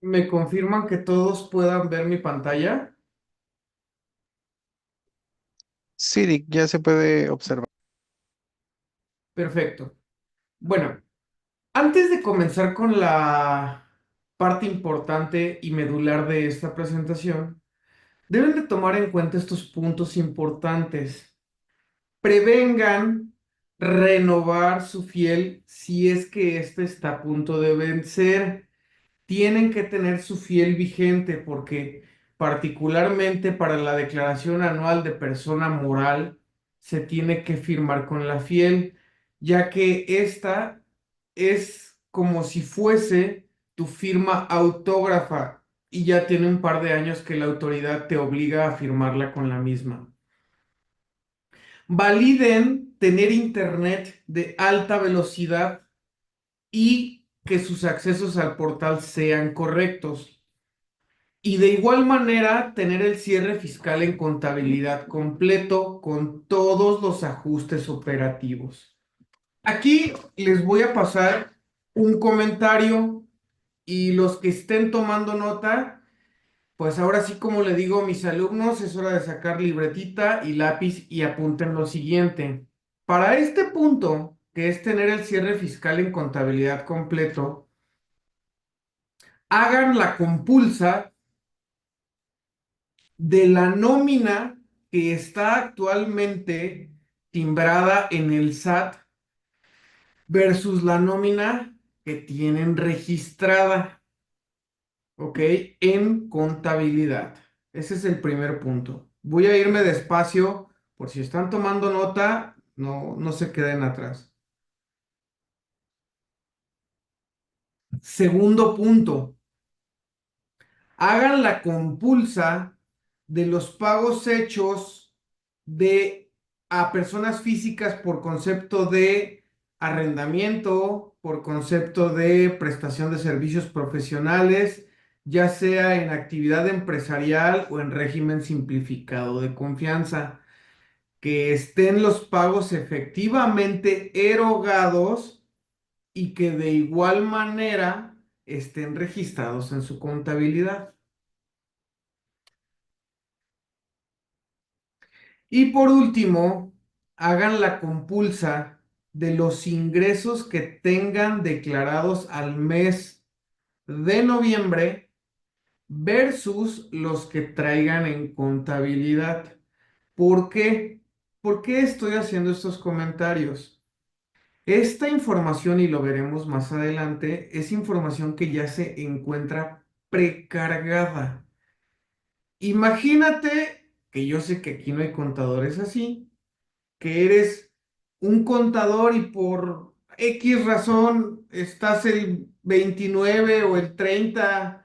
¿Me confirman que todos puedan ver mi pantalla? Sí, Dick, ya se puede observar. Perfecto. Bueno, antes de comenzar con la parte importante y medular de esta presentación, deben de tomar en cuenta estos puntos importantes. Prevengan renovar su fiel si es que éste está a punto de vencer. Tienen que tener su fiel vigente porque particularmente para la declaración anual de persona moral se tiene que firmar con la fiel, ya que esta es como si fuese tu firma autógrafa y ya tiene un par de años que la autoridad te obliga a firmarla con la misma. Validen tener internet de alta velocidad y que sus accesos al portal sean correctos. Y de igual manera, tener el cierre fiscal en contabilidad completo con todos los ajustes operativos. Aquí les voy a pasar un comentario y los que estén tomando nota, pues ahora sí como le digo a mis alumnos, es hora de sacar libretita y lápiz y apunten lo siguiente. Para este punto, que es tener el cierre fiscal en contabilidad completo, hagan la compulsa de la nómina que está actualmente timbrada en el SAT versus la nómina que tienen registrada, ¿ok? En contabilidad. Ese es el primer punto. Voy a irme despacio por si están tomando nota, no se queden atrás. Segundo punto. Hagan la compulsa de los pagos hechos de a personas físicas por concepto de arrendamiento, por concepto de prestación de servicios profesionales, ya sea en actividad empresarial o en régimen simplificado de confianza, que estén los pagos efectivamente erogados y que de igual manera estén registrados en su contabilidad. Y por último, hagan la compulsa de los ingresos que tengan declarados al mes de noviembre versus los que traigan en contabilidad. ¿Por qué? ¿Por qué estoy haciendo estos comentarios? Esta información, y lo veremos más adelante, es información que ya se encuentra precargada. Imagínate que yo sé que aquí no hay contadores así, que eres un contador y por X razón estás el 29 o el 30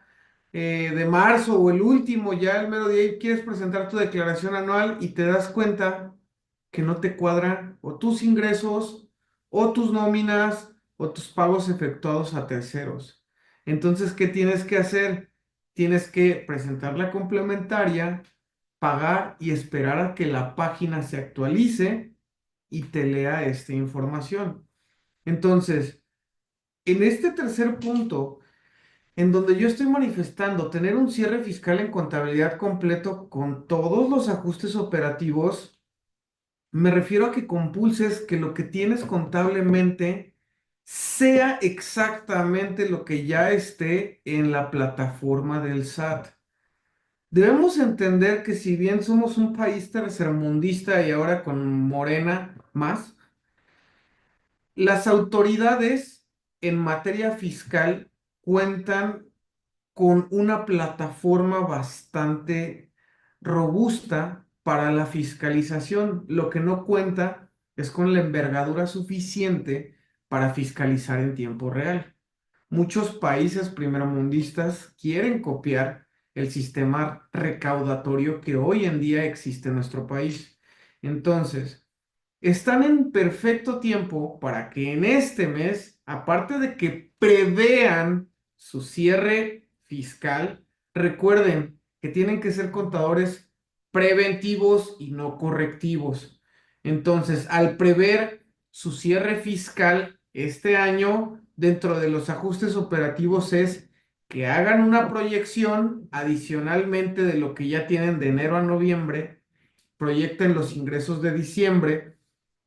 de marzo o el último, ya el mero día y quieres presentar tu declaración anual y te das cuenta que no te cuadran o tus ingresos o tus nóminas o tus pagos efectuados a terceros. Entonces, ¿qué tienes que hacer? Tienes que presentar la complementaria, pagar y esperar a que la página se actualice y te lea esta información. Entonces, en este tercer punto, en donde yo estoy manifestando tener un cierre fiscal en contabilidad completo con todos los ajustes operativos, me refiero a que compulses que lo que tienes contablemente sea exactamente lo que ya esté en la plataforma del SAT. Debemos entender que si bien somos un país tercermundista y ahora con Morena más, las autoridades en materia fiscal cuentan con una plataforma bastante robusta para la fiscalización. Lo que no cuenta es con la envergadura suficiente para fiscalizar en tiempo real. Muchos países primermundistas quieren copiar el sistema recaudatorio que hoy en día existe en nuestro país. Entonces, están en perfecto tiempo para que en este mes, aparte de que prevean su cierre fiscal, recuerden que tienen que ser contadores preventivos y no correctivos. Entonces, al prever su cierre fiscal este año, dentro de los ajustes operativos es que hagan una proyección adicionalmente de lo que ya tienen de enero a noviembre, proyecten los ingresos de diciembre,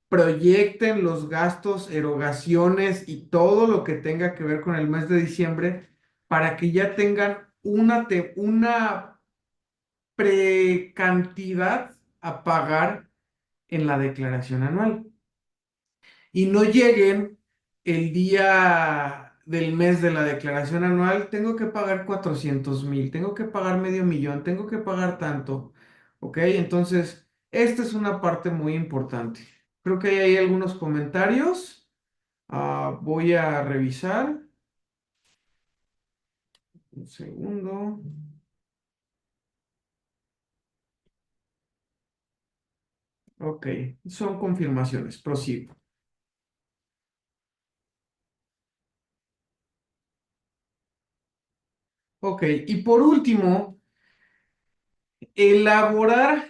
proyecten los gastos, erogaciones y todo lo que tenga que ver con el mes de diciembre para que ya tengan una precantidad a pagar en la declaración anual y no lleguen el día del mes de la declaración anual, tengo que pagar 400,000, tengo que pagar medio millón, tengo que pagar tanto, ¿ok? Entonces, esta es una parte muy importante. Creo que hay algunos comentarios. Voy a revisar. Un segundo. Ok, son confirmaciones. Prosigo. Ok, y por último, elaborar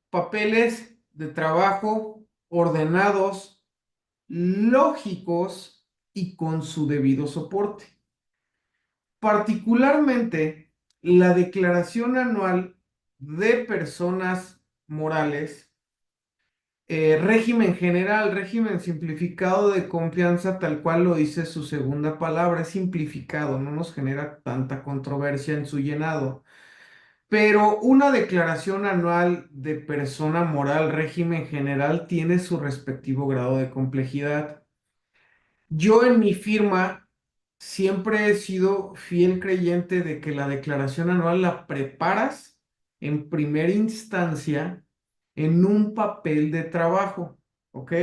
papeles de trabajo ordenados, lógicos y con su debido soporte. Particularmente, la declaración anual de personas morales, régimen general, régimen simplificado de confianza, tal cual lo dice su segunda palabra, es simplificado, no nos genera tanta controversia en su llenado. Pero una declaración anual de persona moral, régimen general, tiene su respectivo grado de complejidad. Yo en mi firma siempre he sido fiel creyente de que la declaración anual la preparas en primera instancia en un papel de trabajo, ¿ok?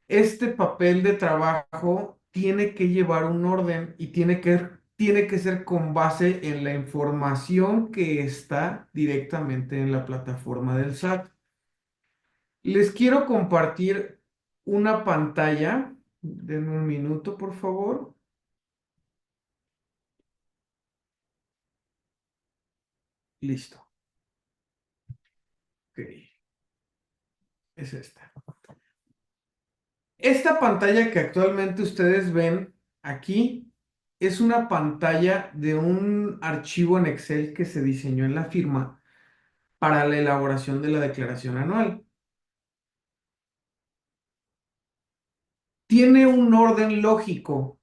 Este papel de trabajo tiene que llevar un orden y tiene que ser con base en la información que está directamente en la plataforma del SAT. Les quiero compartir una pantalla. Denme un minuto, por favor. Listo. Ok, es esta. Esta pantalla que actualmente ustedes ven aquí es una pantalla de un archivo en Excel que se diseñó en la firma para la elaboración de la declaración anual. Tiene un orden lógico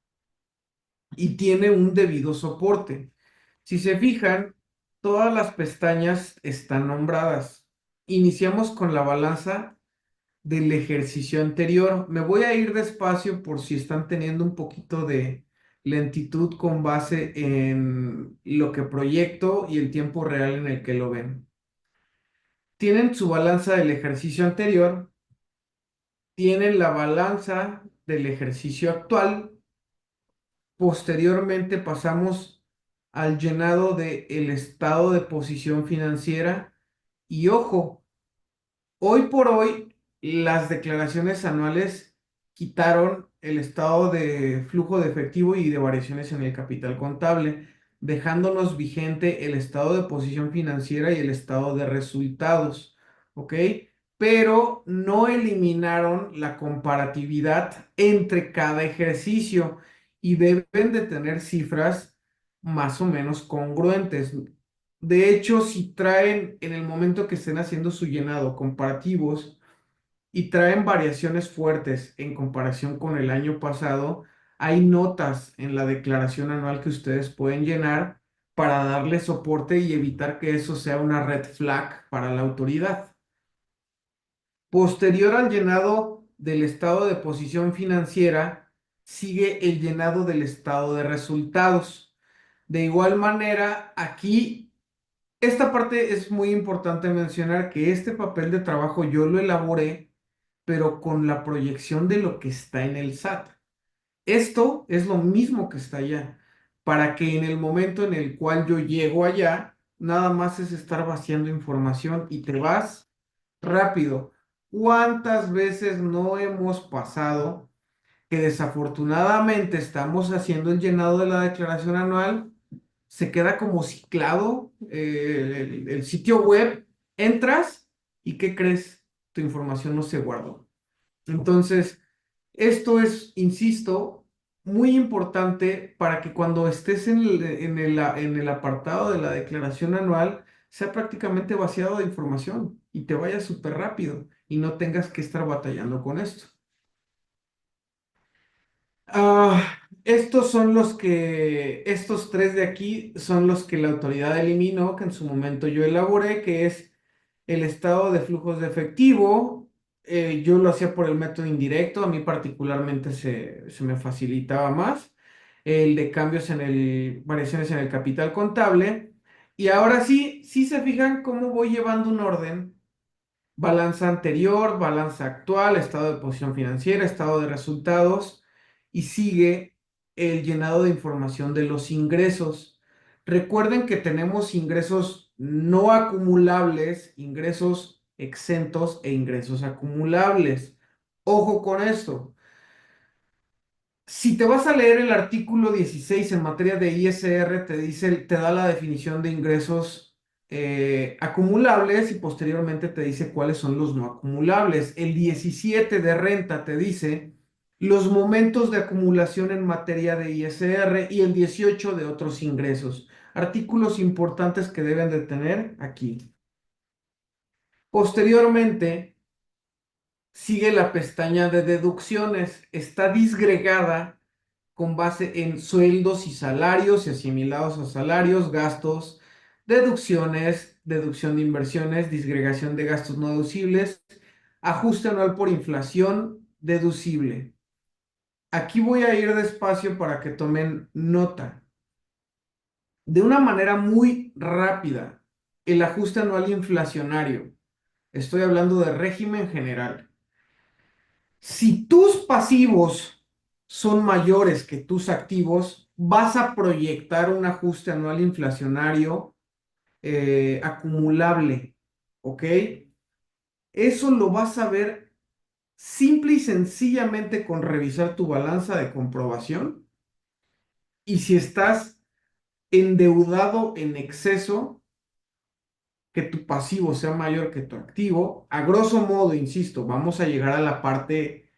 y tiene un debido soporte. Si se fijan, todas las pestañas están nombradas. Iniciamos con la balanza del ejercicio anterior. Me voy a ir despacio por si están teniendo un poquito de lentitud con base en lo que proyecto y el tiempo real en el que lo ven. Tienen su balanza del ejercicio anterior, tienen la balanza del ejercicio actual. Posteriormente pasamos al llenado del estado de posición financiera y ojo, hoy por hoy, las declaraciones anuales quitaron el estado de flujo de efectivo y de variaciones en el capital contable, dejándonos vigente el estado de posición financiera y el estado de resultados, ¿ok? Pero no eliminaron la comparatividad entre cada ejercicio y deben de tener cifras más o menos congruentes. De hecho, si traen en el momento que estén haciendo su llenado comparativos y traen variaciones fuertes en comparación con el año pasado, hay notas en la declaración anual que ustedes pueden llenar para darle soporte y evitar que eso sea una red flag para la autoridad. Posterior al llenado del estado de posición financiera, sigue el llenado del estado de resultados. De igual manera, aquí esta parte es muy importante mencionar que este papel de trabajo yo lo elaboré, pero con la proyección de lo que está en el SAT. Esto es lo mismo que está allá, para que en el momento en el cual yo llego allá, nada más es estar vaciando información y te vas rápido. ¿Cuántas veces no hemos pasado que desafortunadamente estamos haciendo el llenado de la declaración anual? Se queda como ciclado el sitio web, entras y ¿qué crees? Tu información no se guardó. Entonces, esto es, insisto, muy importante para que cuando estés en el apartado de la declaración anual sea prácticamente vaciado de información y te vaya súper rápido y no tengas que estar batallando con esto. Estos son estos tres de aquí son los que la autoridad eliminó, que en su momento yo elaboré, que es el estado de flujos de efectivo. Yo lo hacía por el método indirecto, a mí particularmente se me facilitaba más. El de cambios variaciones en el capital contable. Y ahora sí, sí se fijan cómo voy llevando un orden. Balanza anterior, balanza actual, estado de posición financiera, estado de resultados y sigue el llenado de información de los ingresos. Recuerden que tenemos ingresos no acumulables, ingresos exentos e ingresos acumulables. Ojo con esto. Si te vas a leer el artículo 16 en materia de ISR, te da la definición de ingresos acumulables y posteriormente te dice cuáles son los no acumulables. El 17 de renta te dice los momentos de acumulación en materia de ISR y el 18 de otros ingresos. Artículos importantes que deben de tener aquí. Posteriormente, sigue la pestaña de deducciones. Está disgregada con base en sueldos y salarios y asimilados a salarios, gastos, deducciones, deducción de inversiones, disgregación de gastos no deducibles, ajuste anual por inflación deducible. Aquí voy a ir despacio para que tomen nota. De una manera muy rápida, el ajuste anual inflacionario. Estoy hablando de régimen general. Si tus pasivos son mayores que tus activos, vas a proyectar un ajuste anual inflacionario acumulable, ¿ok? Eso lo vas a ver simple y sencillamente con revisar tu balanza de comprobación y si estás endeudado en exceso, que tu pasivo sea mayor que tu activo. A grosso modo, insisto, vamos a llegar a la parte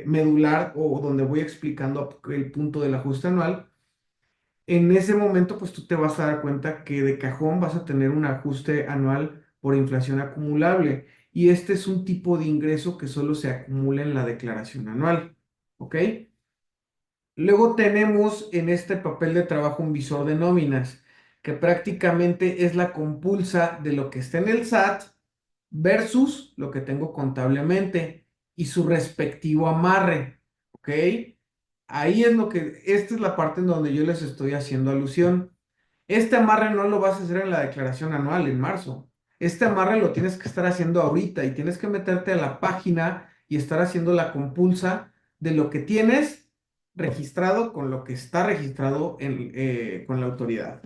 medular o donde voy explicando el punto del ajuste anual. En ese momento, pues tú te vas a dar cuenta que de cajón vas a tener un ajuste anual por inflación acumulable. Y este es un tipo de ingreso que solo se acumula en la declaración anual. ¿Ok? Luego tenemos en este papel de trabajo un visor de nóminas, que prácticamente es la compulsa de lo que está en el SAT versus lo que tengo contablemente y su respectivo amarre. ¿Ok? Ahí es esta es la parte en donde yo les estoy haciendo alusión. Este amarre no lo vas a hacer en la declaración anual en marzo. Este amarre lo tienes que estar haciendo ahorita y tienes que meterte a la página y estar haciendo la compulsa de lo que tienes registrado con lo que está registrado con la autoridad.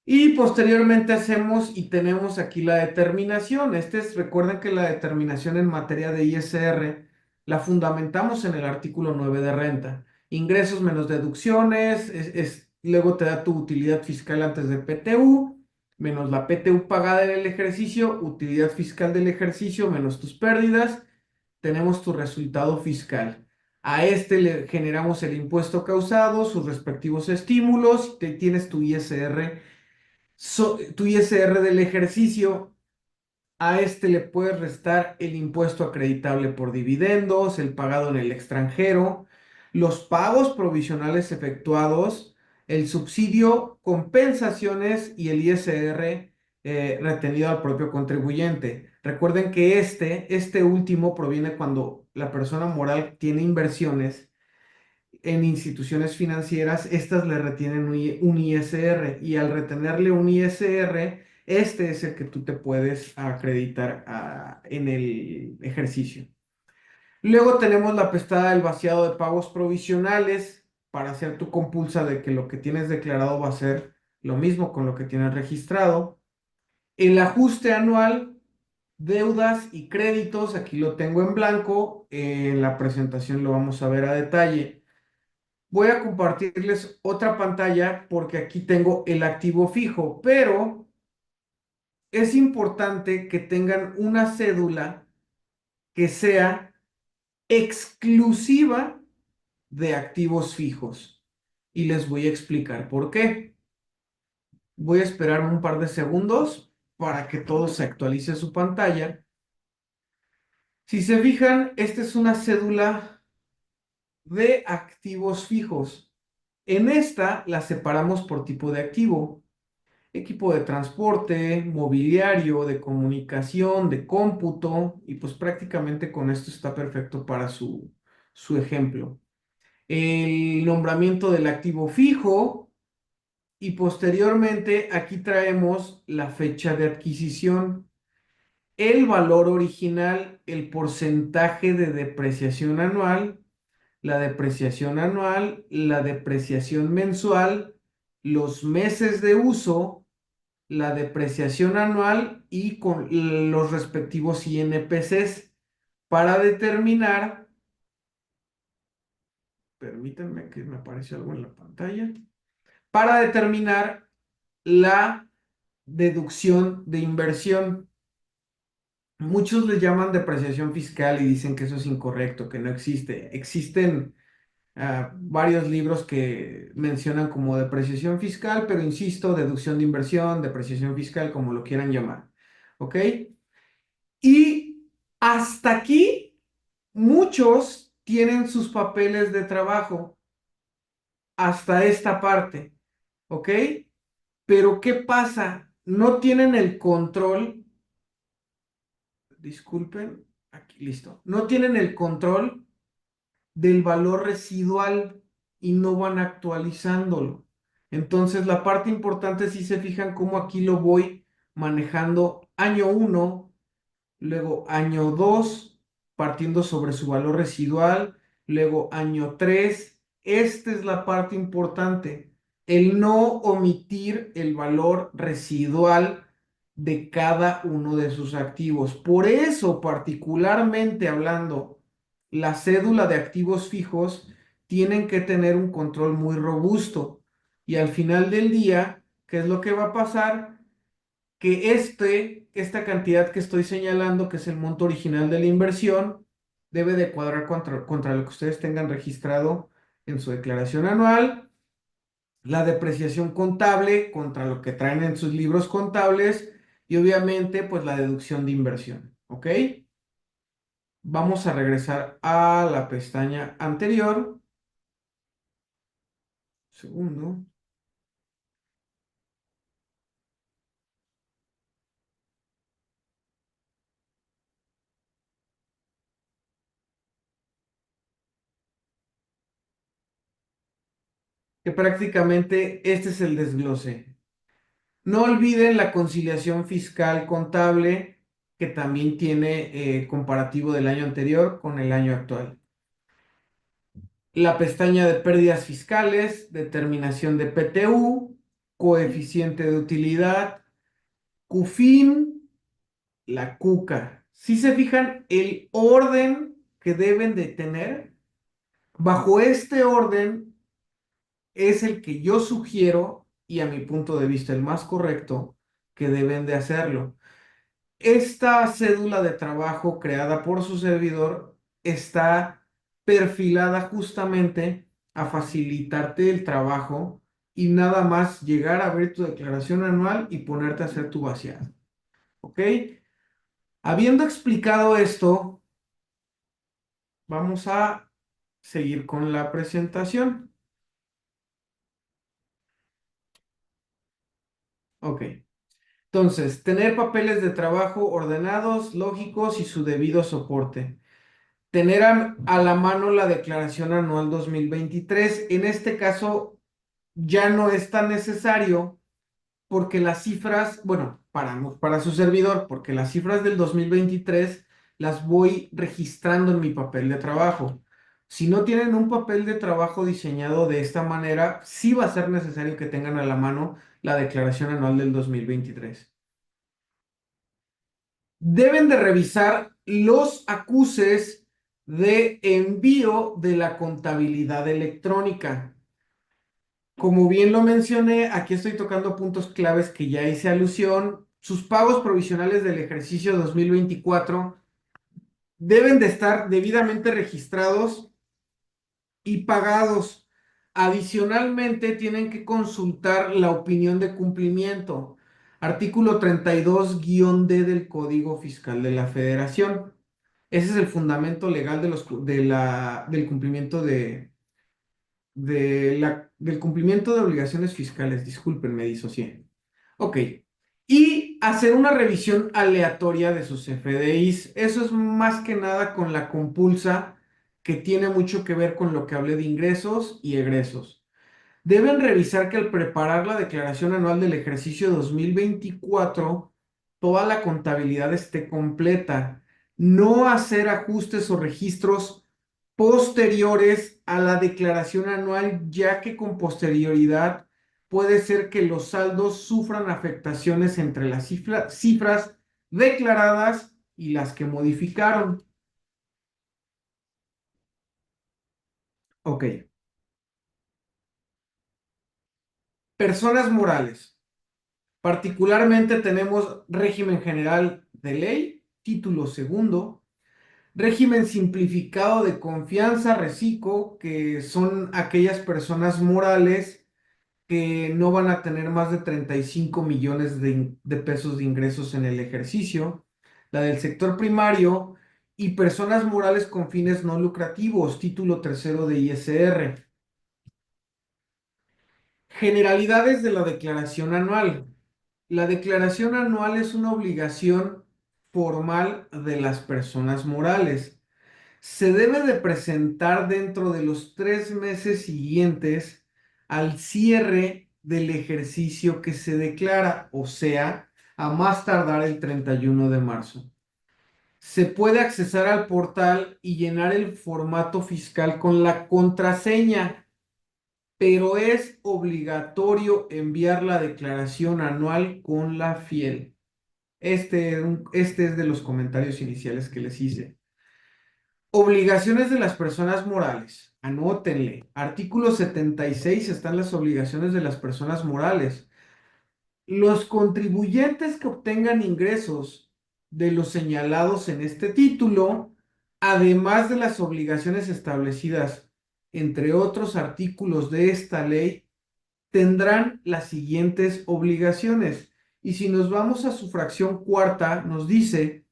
Y posteriormente hacemos y tenemos aquí la determinación. Recuerden que la determinación en materia de ISR la fundamentamos en el artículo 9 de renta. Ingresos menos deducciones, luego te da tu utilidad fiscal antes de PTU, menos la PTU pagada en el ejercicio, utilidad fiscal del ejercicio menos tus pérdidas, tenemos tu resultado fiscal. A este le generamos el impuesto causado, sus respectivos estímulos, tienes tu ISR tu ISR del ejercicio, a este le puedes restar el impuesto acreditable por dividendos, el pagado en el extranjero, los pagos provisionales efectuados, el subsidio, compensaciones y el ISR retenido al propio contribuyente. Recuerden que este último proviene cuando la persona moral tiene inversiones en instituciones financieras, estas le retienen un ISR y al retenerle un ISR, este es el que tú te puedes acreditar en el ejercicio. Luego tenemos la pestaña del vaciado de pagos provisionales para hacer tu compulsa de que lo que tienes declarado va a ser lo mismo con lo que tienes registrado. El ajuste anual, deudas y créditos, aquí lo tengo en blanco, en la presentación lo vamos a ver a detalle. Voy a compartirles otra pantalla porque aquí tengo el activo fijo, pero es importante que tengan una cédula que sea exclusiva de activos fijos. Y les voy a explicar por qué. Voy a esperar un par de segundos para que todo se actualice su pantalla. Si se fijan, esta es una cédula de activos fijos. En esta la separamos por tipo de activo. Equipo de transporte, mobiliario, de comunicación, de cómputo, y pues prácticamente con esto está perfecto para su ejemplo. El nombramiento del activo fijo y posteriormente aquí traemos la fecha de adquisición, el valor original, el porcentaje de depreciación anual, la depreciación mensual, los meses de uso, la depreciación anual y con los respectivos INPCs para determinar, permítanme que me apareció algo en la pantalla, para determinar la deducción de inversión. Muchos le llaman depreciación fiscal y dicen que eso es incorrecto, que no existe. Existen varios libros que mencionan como depreciación fiscal, pero insisto, deducción de inversión, depreciación fiscal, como lo quieran llamar. ¿Ok? Y hasta aquí, muchos tienen sus papeles de trabajo hasta esta parte. ¿Ok? Pero ¿qué pasa? No tienen el control, disculpen, aquí listo, no tienen el control del valor residual y no van actualizándolo. Entonces, la parte importante, si se fijan cómo aquí lo voy manejando año uno, luego año 2 partiendo sobre su valor residual, luego año 3. Esta es la parte importante, el no omitir el valor residual de cada uno de sus activos. Por eso, particularmente hablando, la cédula de activos fijos tienen que tener un control muy robusto. Y al final del día, ¿qué es lo que va a pasar? Que esta cantidad que estoy señalando, que es el monto original de la inversión, debe de cuadrar contra lo que ustedes tengan registrado en su declaración anual, la depreciación contable contra lo que traen en sus libros contables y obviamente pues la deducción de inversión, ¿ok? Vamos a regresar a la pestaña anterior. Segundo. Que prácticamente este es el desglose. No olviden la conciliación fiscal contable, que también tiene comparativo del año anterior con el año actual. La pestaña de pérdidas fiscales, determinación de PTU, coeficiente de utilidad, CUFIN, la CUCA. Si se fijan, el orden que deben de tener, bajo este orden es el que yo sugiero y a mi punto de vista el más correcto que deben de hacerlo. Esta cédula de trabajo creada por su servidor está perfilada justamente a facilitarte el trabajo y nada más llegar a ver tu declaración anual y ponerte a hacer tu vaciado. ¿Ok? Habiendo explicado esto, vamos a seguir con la presentación. Ok. Entonces, tener papeles de trabajo ordenados, lógicos y su debido soporte. Tener a la mano la declaración anual 2023. En este caso, ya no es tan necesario porque las cifras, bueno, para su servidor, porque las cifras del 2023 las voy registrando en mi papel de trabajo. Si no tienen un papel de trabajo diseñado de esta manera, sí va a ser necesario que tengan a la mano la declaración anual del 2023. Deben de revisar los acuses de envío de la contabilidad electrónica. Como bien lo mencioné, aquí estoy tocando puntos claves que ya hice alusión. Sus pagos provisionales del ejercicio 2024 deben de estar debidamente registrados y pagados. Adicionalmente, tienen que consultar la opinión de cumplimiento, artículo 32-D del Código Fiscal de la Federación. Ese es el fundamento legal del cumplimiento del cumplimiento de obligaciones fiscales. Disculpen, me disocié. Ok. Y hacer una revisión aleatoria de sus FDIs. Eso es más que nada con la compulsa, que tiene mucho que ver con lo que hablé de ingresos y egresos. Deben revisar que al preparar la declaración anual del ejercicio 2024, toda la contabilidad esté completa. No hacer ajustes o registros posteriores a la declaración anual, ya que con posterioridad puede ser que los saldos sufran afectaciones entre las cifras declaradas y las que modificaron. Ok. Personas morales. Particularmente tenemos régimen general de ley, título segundo, régimen simplificado de confianza, reciclo, que son aquellas personas morales que no van a tener más de 35 millones de pesos de ingresos en el ejercicio, la del sector primario y personas morales con fines no lucrativos, título tercero de ISR. Generalidades de la declaración anual. La declaración anual es una obligación formal de las personas morales. Se debe de presentar dentro de los 3 meses siguientes al cierre del ejercicio que se declara, o sea, a más tardar el 31 de marzo. Se puede accesar al portal y llenar el formato fiscal con la contraseña, pero es obligatorio enviar la declaración anual con la fiel. Este es de los comentarios iniciales que les hice. Obligaciones de las personas morales. Anótenle. Artículo 76 están las obligaciones de las personas morales. Los contribuyentes que obtengan ingresos de los señalados en este título, además de las obligaciones establecidas entre otros artículos de esta ley, tendrán las siguientes obligaciones. Y si nos vamos a su fracción cuarta, nos dice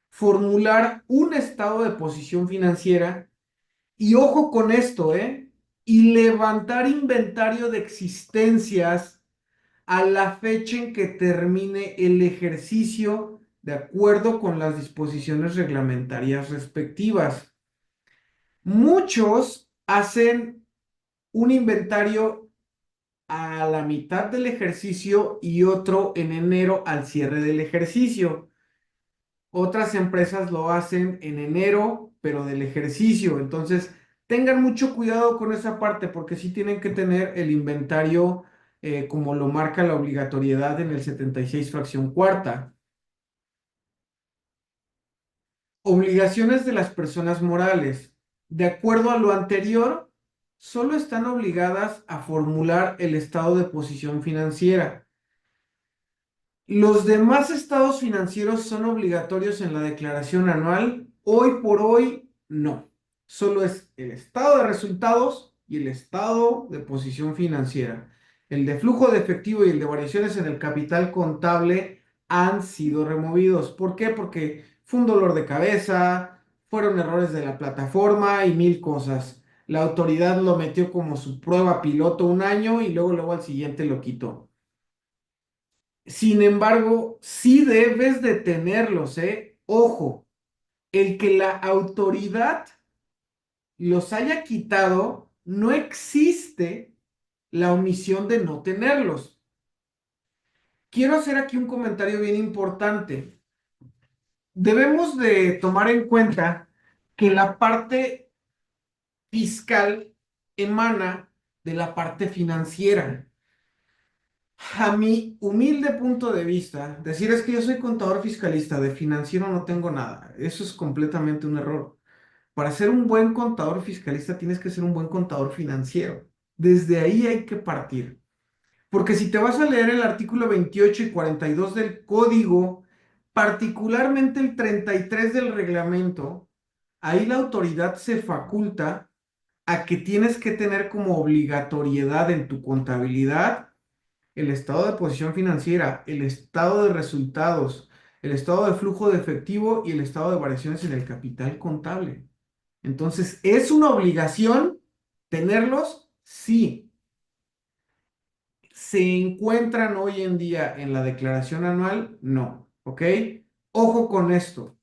formular un estado de posición financiera y ojo con esto, y levantar inventario de existencias a la fecha en que termine el ejercicio de acuerdo con las disposiciones reglamentarias respectivas. Muchos hacen un inventario a la mitad del ejercicio y otro en enero al cierre del ejercicio. Otras empresas lo hacen en enero, pero del ejercicio. Entonces, tengan mucho cuidado con esa parte porque sí tienen que tener el inventario como lo marca la obligatoriedad en el 76 fracción cuarta. Obligaciones de las personas morales. De acuerdo a lo anterior, solo están obligadas a formular el estado de posición financiera. Los demás estados financieros son obligatorios en la declaración anual. Hoy por hoy, no. Solo es el estado de resultados y el estado de posición financiera. El de flujo de efectivo y el de variaciones en el capital contable han sido removidos. ¿Por qué? Porque fue un dolor de cabeza, fueron errores de la plataforma y mil cosas. La autoridad lo metió como su prueba piloto un año y luego al siguiente lo quitó. Sin embargo, sí debes de tenerlos, ¿eh? Ojo, el que la autoridad los haya quitado, no existe la omisión de no tenerlos. Quiero hacer aquí un comentario bien importante. Debemos de tomar en cuenta que la parte fiscal emana de la parte financiera. A mi humilde punto de vista, decir es que yo soy contador fiscalista, de financiero no tengo nada. Eso es completamente un error. Para ser un buen contador fiscalista tienes que ser un buen contador financiero. Desde ahí hay que partir. Porque si te vas a leer el artículo 28 y 42 del código, particularmente el 33 del reglamento, ahí la autoridad se faculta a que tienes que tener como obligatoriedad en tu contabilidad el estado de posición financiera, el estado de resultados, el estado de flujo de efectivo y el estado de variaciones en el capital contable. Entonces, ¿es una obligación tenerlos? Sí. ¿Se encuentran hoy en día en la declaración anual? No. ¿Ok? Ojo con esto.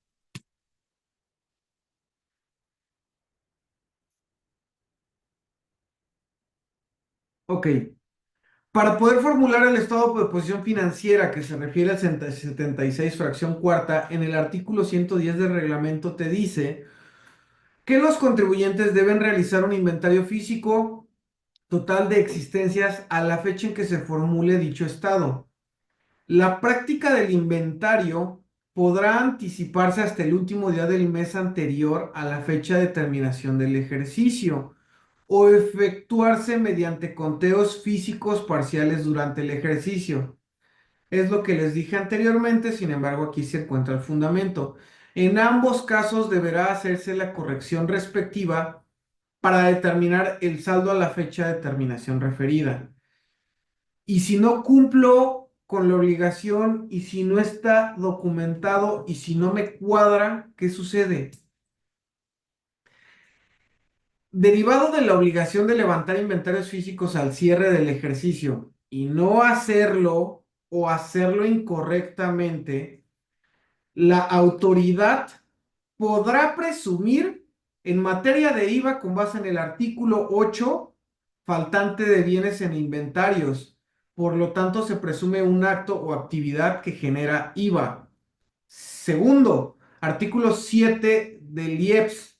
Ok. Para poder formular el estado de posición financiera que se refiere al 76 fracción cuarta, en el artículo 110 del reglamento te dice que los contribuyentes deben realizar un inventario físico total de existencias a la fecha en que se formule dicho estado. La práctica del inventario podrá anticiparse hasta el último día del mes anterior a la fecha de terminación del ejercicio o efectuarse mediante conteos físicos parciales durante el ejercicio. Es lo que les dije anteriormente, sin embargo, aquí se encuentra el fundamento. En ambos casos deberá hacerse la corrección respectiva para determinar el saldo a la fecha de terminación referida. Y si no cumplo con la obligación y si no está documentado y si no me cuadra, ¿qué sucede? Derivado de la obligación de levantar inventarios físicos al cierre del ejercicio y no hacerlo o hacerlo incorrectamente, la autoridad podrá presumir en materia de IVA con base en el artículo 8 faltante de bienes en inventarios. Por lo tanto, se presume un acto o actividad que genera IVA. Segundo, artículo 7 del IEPS.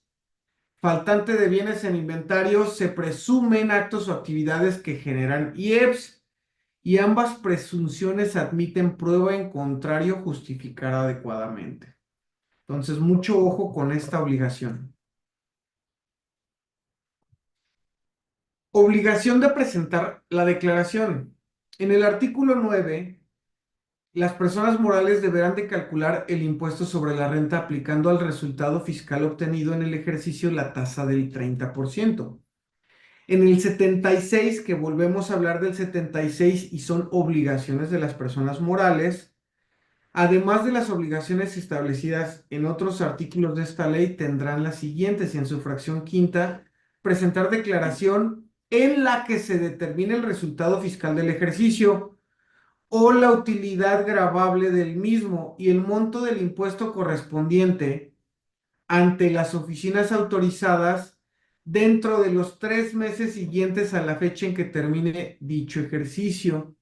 Faltante de bienes en inventarios, se presumen actos o actividades que generan IEPS y ambas presunciones admiten prueba en contrario justificar adecuadamente. Entonces, mucho ojo con esta obligación. Obligación de presentar la declaración. En el artículo 9, las personas morales deberán de calcular el impuesto sobre la renta aplicando al resultado fiscal obtenido en el ejercicio la tasa del 30%. En el 76, que volvemos a hablar del 76 y son obligaciones de las personas morales, además de las obligaciones establecidas en otros artículos de esta ley, tendrán las siguientes y en su fracción quinta, presentar declaración en la que se determine el resultado fiscal del ejercicio o la utilidad gravable del mismo y el monto del impuesto correspondiente ante las oficinas autorizadas dentro de los 3 meses siguientes a la fecha en que termine dicho ejercicio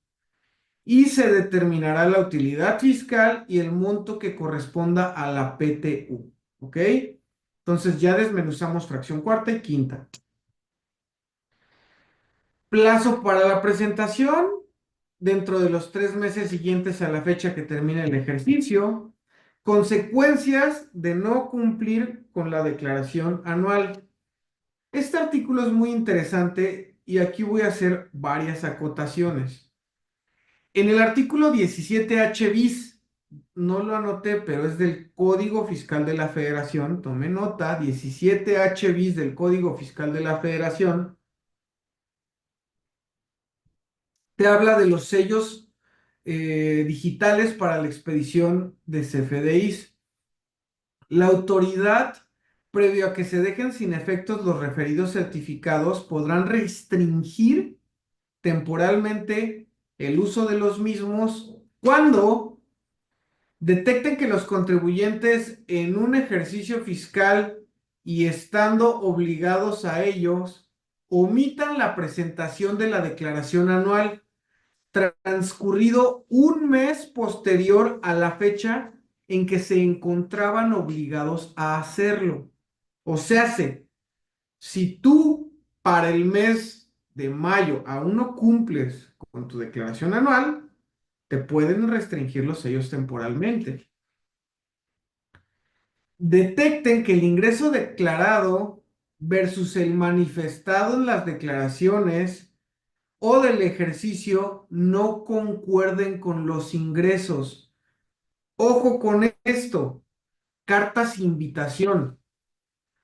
y se determinará la utilidad fiscal y el monto que corresponda a la PTU. ¿Ok? Entonces ya desmenuzamos fracción cuarta y quinta. Plazo para la presentación dentro de los 3 meses siguientes a la fecha que termine el ejercicio. Consecuencias de no cumplir con la declaración anual. Este artículo es muy interesante y aquí voy a hacer varias acotaciones. En el artículo 17H bis, no lo anoté, pero es del Código Fiscal de la Federación, tome nota, 17H bis del Código Fiscal de la Federación, te habla de los sellos digitales para la expedición de CFDIs. La autoridad, previo a que se dejen sin efectos los referidos certificados, podrán restringir temporalmente el uso de los mismos cuando detecten que los contribuyentes en un ejercicio fiscal y estando obligados a ellos, omitan la presentación de la declaración anual transcurrido un mes posterior a la fecha en que se encontraban obligados a hacerlo. O sea, si tú para el mes de mayo aún no cumples con tu declaración anual, te pueden restringir los sellos temporalmente. Detecten que el ingreso declarado versus el manifestado en las declaraciones o del ejercicio no concuerden con los ingresos. Ojo con esto, cartas invitación.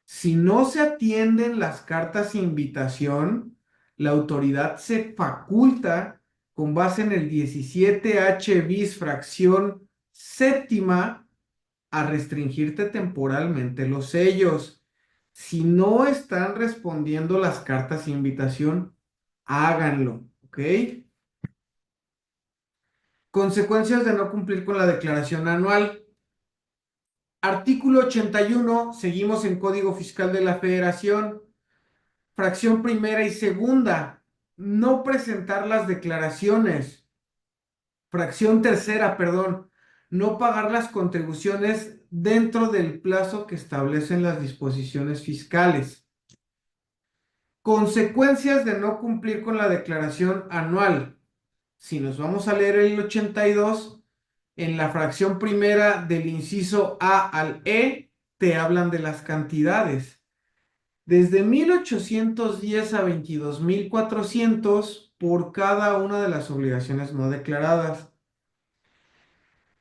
Si no se atienden las cartas de invitación, la autoridad se faculta con base en el 17H bis fracción séptima a restringirte temporalmente los sellos. Si no están respondiendo las cartas de invitación, háganlo, ¿ok? Consecuencias de no cumplir con la declaración anual. Artículo 81, seguimos en Código Fiscal de la Federación. Fracción primera y segunda, no presentar las declaraciones. Fracción tercera, perdón, no pagar las contribuciones dentro del plazo que establecen las disposiciones fiscales. Consecuencias de no cumplir con la declaración anual. Si nos vamos a leer el 82, en la fracción primera del inciso A al E, te hablan de las cantidades. Desde 1810 a 22.400 por cada una de las obligaciones no declaradas.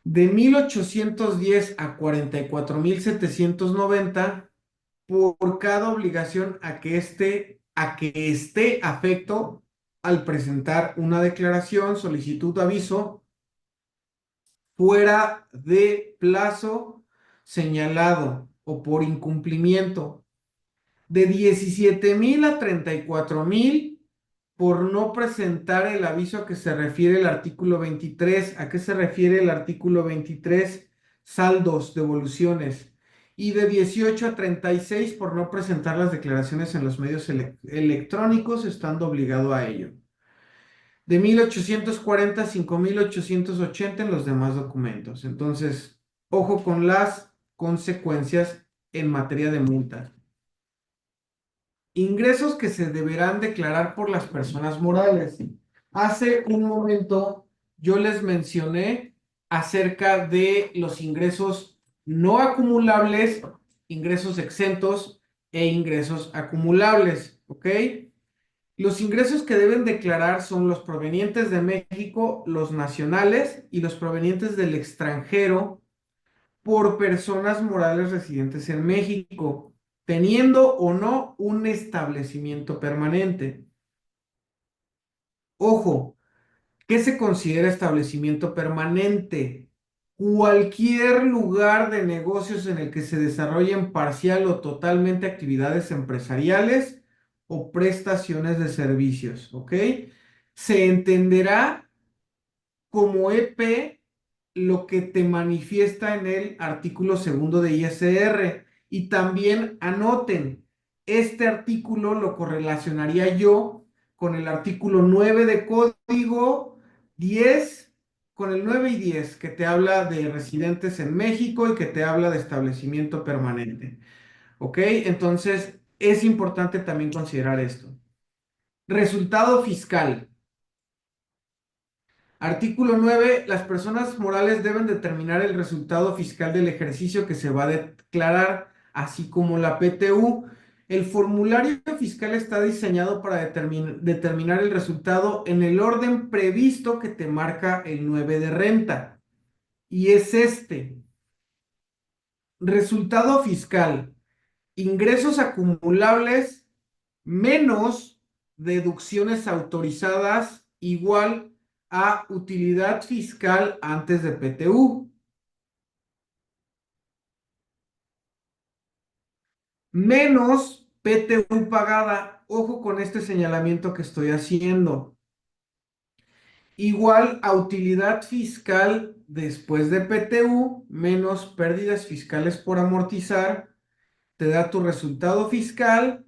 De 1810 a 44.790 por cada obligación a que esté afecto al presentar una declaración, solicitud, aviso fuera de plazo señalado o por incumplimiento. De 17.000 a 34.000 por no presentar el aviso a que se refiere el artículo 23. ¿A qué se refiere el artículo 23? Saldos, devoluciones. Y de 18 a 36 por no presentar las declaraciones en los medios electrónicos, estando obligado a ello. De 1840 a 5.880 en los demás documentos. Entonces, ojo con las consecuencias en materia de multas. Ingresos que se deberán declarar por las personas morales. Hace un momento yo les mencioné acerca de los ingresos no acumulables, ingresos exentos e ingresos acumulables, ¿ok? Los ingresos que deben declarar son los provenientes de México, los nacionales y los provenientes del extranjero por personas morales residentes en México, teniendo o no un establecimiento permanente. Ojo, ¿qué se considera establecimiento permanente? Cualquier lugar de negocios en el que se desarrollen parcial o totalmente actividades empresariales o prestaciones de servicios, ¿ok? Se entenderá como EP lo que te manifiesta en el artículo segundo de ISR. Y también anoten, este artículo lo correlacionaría yo con el artículo 9 de Código 10, con el 9 y 10, que te habla de residentes en México y que te habla de establecimiento permanente. ¿Ok? Entonces, es importante también considerar esto. Resultado fiscal. Artículo 9. Las personas morales deben determinar el resultado fiscal del ejercicio que se va a declarar, así como la PTU. El formulario fiscal está diseñado para determinar el resultado en el orden previsto que te marca el 9 de renta. Y es este. Resultado fiscal. Ingresos acumulables menos deducciones autorizadas igual a utilidad fiscal antes de PTU, menos PTU pagada. Ojo con este señalamiento que estoy haciendo. Igual a utilidad fiscal después de PTU menos pérdidas fiscales por amortizar, te da tu resultado fiscal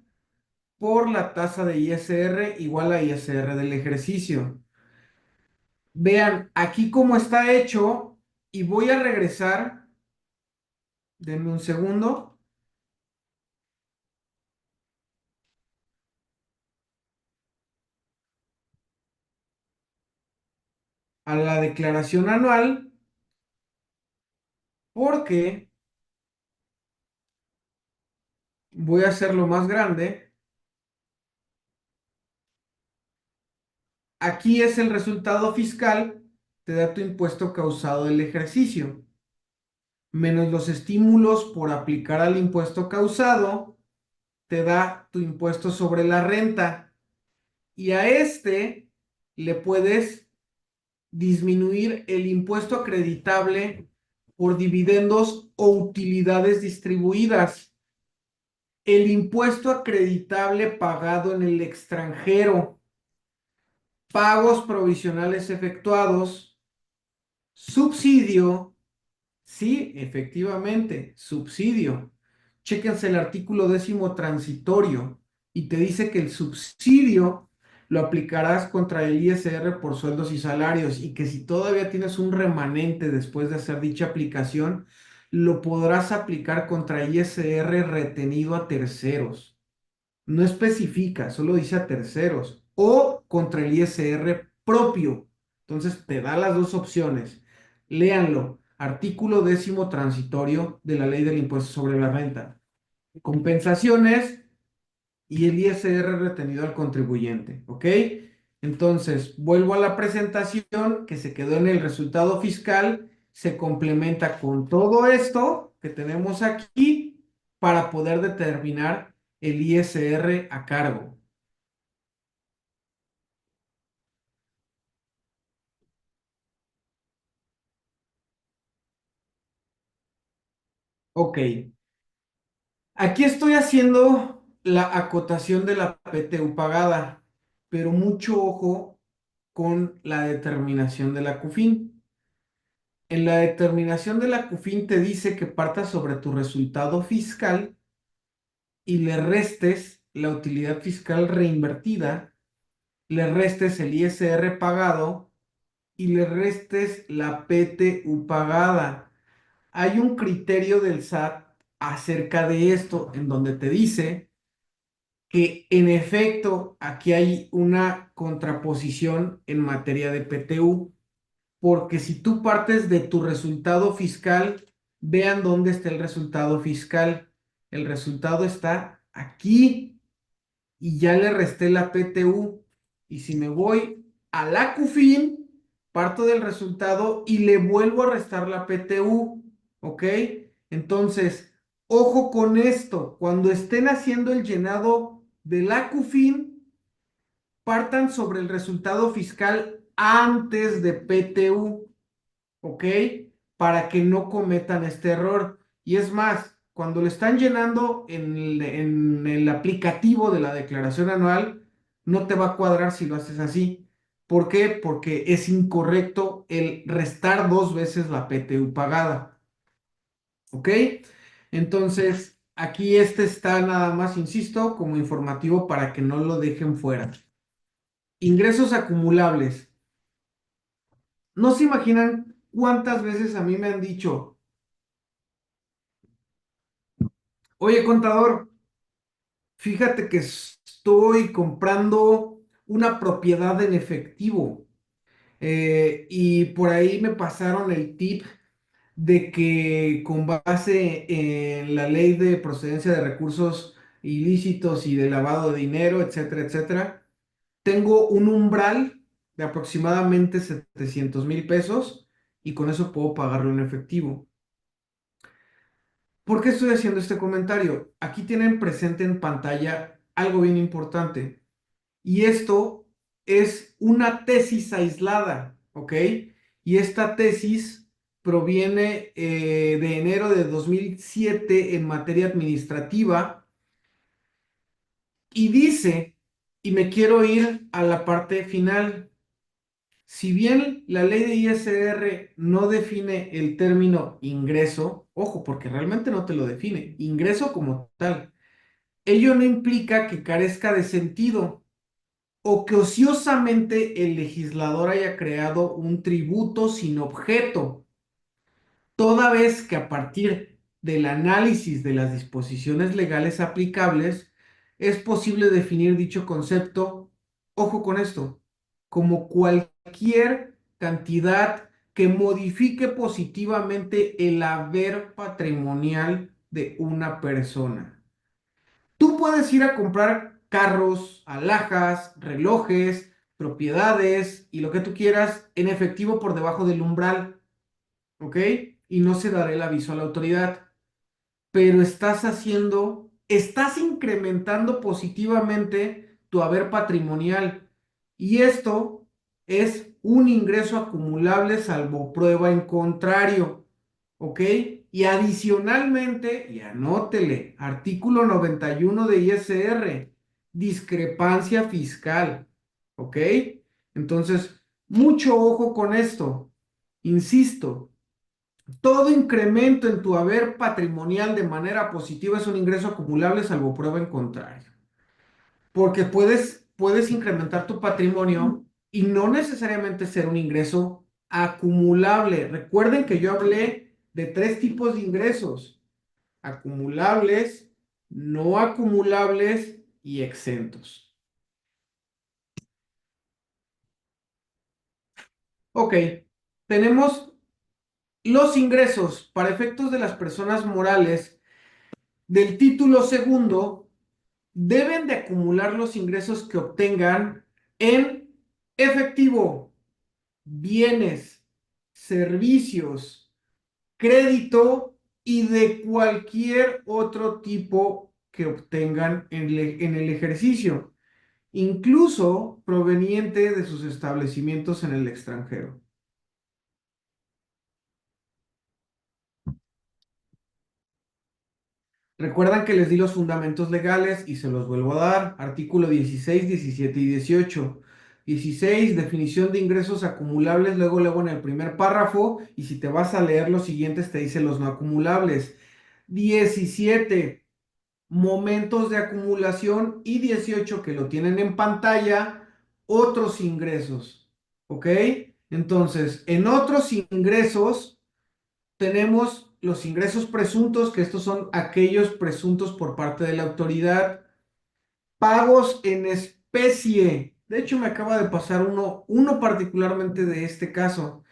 por la tasa de ISR igual a ISR del ejercicio. Vean aquí cómo está hecho y voy a regresar, denme un segundo, a la declaración anual porque voy a hacerlo más grande. Aquí es el resultado fiscal, te da tu impuesto causado del ejercicio, menos los estímulos por aplicar al impuesto causado te da tu impuesto sobre la renta y a este le puedes disminuir el impuesto acreditable por dividendos o utilidades distribuidas, el impuesto acreditable pagado en el extranjero, pagos provisionales efectuados, subsidio. Sí, efectivamente, subsidio. Chéquense el artículo 10º transitorio y te dice que el subsidio lo aplicarás contra el ISR por sueldos y salarios y que si todavía tienes un remanente después de hacer dicha aplicación, lo podrás aplicar contra ISR retenido a terceros. No especifica, solo dice a terceros o contra el ISR propio. Entonces te da las dos opciones. Léanlo. Artículo 10º transitorio de la Ley del Impuesto sobre la Renta. Compensaciones y el ISR retenido al contribuyente. ¿Ok? Entonces, vuelvo a la presentación que se quedó en el resultado fiscal. Se complementa con todo esto que tenemos aquí para poder determinar el ISR a cargo. Ok, aquí estoy haciendo la acotación de la PTU pagada, pero mucho ojo con la determinación de la CUFIN. En la determinación de la CUFIN te dice que partas sobre tu resultado fiscal y le restes la utilidad fiscal reinvertida, le restes el ISR pagado y le restes la PTU pagada. Hay un criterio del SAT acerca de esto en donde te dice que en efecto aquí hay una contraposición en materia de PTU, porque si tú partes de tu resultado fiscal, vean dónde está el resultado fiscal. El resultado está aquí y ya le resté la PTU. Y si me voy a la CUFIN, parto del resultado y le vuelvo a restar la PTU. ¿Ok? Entonces, ojo con esto. Cuando estén haciendo el llenado de la CUFIN, partan sobre el resultado fiscal antes de PTU. ¿Ok? Para que no cometan este error. Y es más, cuando lo están llenando en el aplicativo de la declaración anual, no te va a cuadrar si lo haces así. ¿Por qué? Porque es incorrecto el restar dos veces la PTU pagada. ¿Ok? Entonces, aquí este está nada más, insisto, como informativo para que no lo dejen fuera. Ingresos acumulables. No se imaginan cuántas veces a mí me han dicho, oye, contador, fíjate que estoy comprando una propiedad en efectivo. Y por ahí me pasaron el tip de que con base en la ley de procedencia de recursos ilícitos y de lavado de dinero, etcétera, etcétera, tengo un umbral de aproximadamente 700,000 pesos y con eso puedo pagarlo en efectivo. ¿Por qué estoy haciendo este comentario? Aquí tienen presente en pantalla algo bien importante. Y esto es una tesis aislada, ¿ok? Y esta tesis proviene de enero de 2007 en materia administrativa y dice, y me quiero ir a la parte final, si bien la ley de ISR no define el término ingreso, ojo, porque realmente no te lo define, ingreso como tal, ello no implica que carezca de sentido o que ociosamente el legislador haya creado un tributo sin objeto, toda vez que a partir del análisis de las disposiciones legales aplicables es posible definir dicho concepto, ojo con esto, como cualquier cantidad que modifique positivamente el haber patrimonial de una persona. Tú puedes ir a comprar carros, alhajas, relojes, propiedades y lo que tú quieras en efectivo por debajo del umbral, ¿ok? Y no se dará el aviso a la autoridad, pero estás haciendo estás incrementando positivamente tu haber patrimonial. Y esto es un ingreso acumulable salvo prueba en contrario. ¿Ok? Y adicionalmente, y anótele, artículo 91 de ISR, discrepancia fiscal. ¿Ok? Entonces, mucho ojo con esto. Insisto, todo incremento en tu haber patrimonial de manera positiva es un ingreso acumulable salvo prueba en contrario. Porque puedes incrementar tu patrimonio y no necesariamente ser un ingreso acumulable. Recuerden que yo hablé de tres tipos de ingresos: acumulables, no acumulables y exentos. Ok, tenemos los ingresos para efectos de las personas morales del título segundo. Deben de acumular los ingresos que obtengan en efectivo, bienes, servicios, crédito y de cualquier otro tipo que obtengan en el ejercicio, incluso proveniente de sus establecimientos en el extranjero. Recuerdan que les di los fundamentos legales y se los vuelvo a dar. Artículo 16, 17 y 18. 16, definición de ingresos acumulables, luego en el primer párrafo, y si te vas a leer los siguientes te dice los no acumulables. 17, momentos de acumulación, y 18, que lo tienen en pantalla, otros ingresos. ¿Ok? Entonces, en otros ingresos tenemos los ingresos presuntos, que estos son aquellos presuntos por parte de la autoridad. Pagos en especie. De hecho, me acaba de pasar uno particularmente de este caso,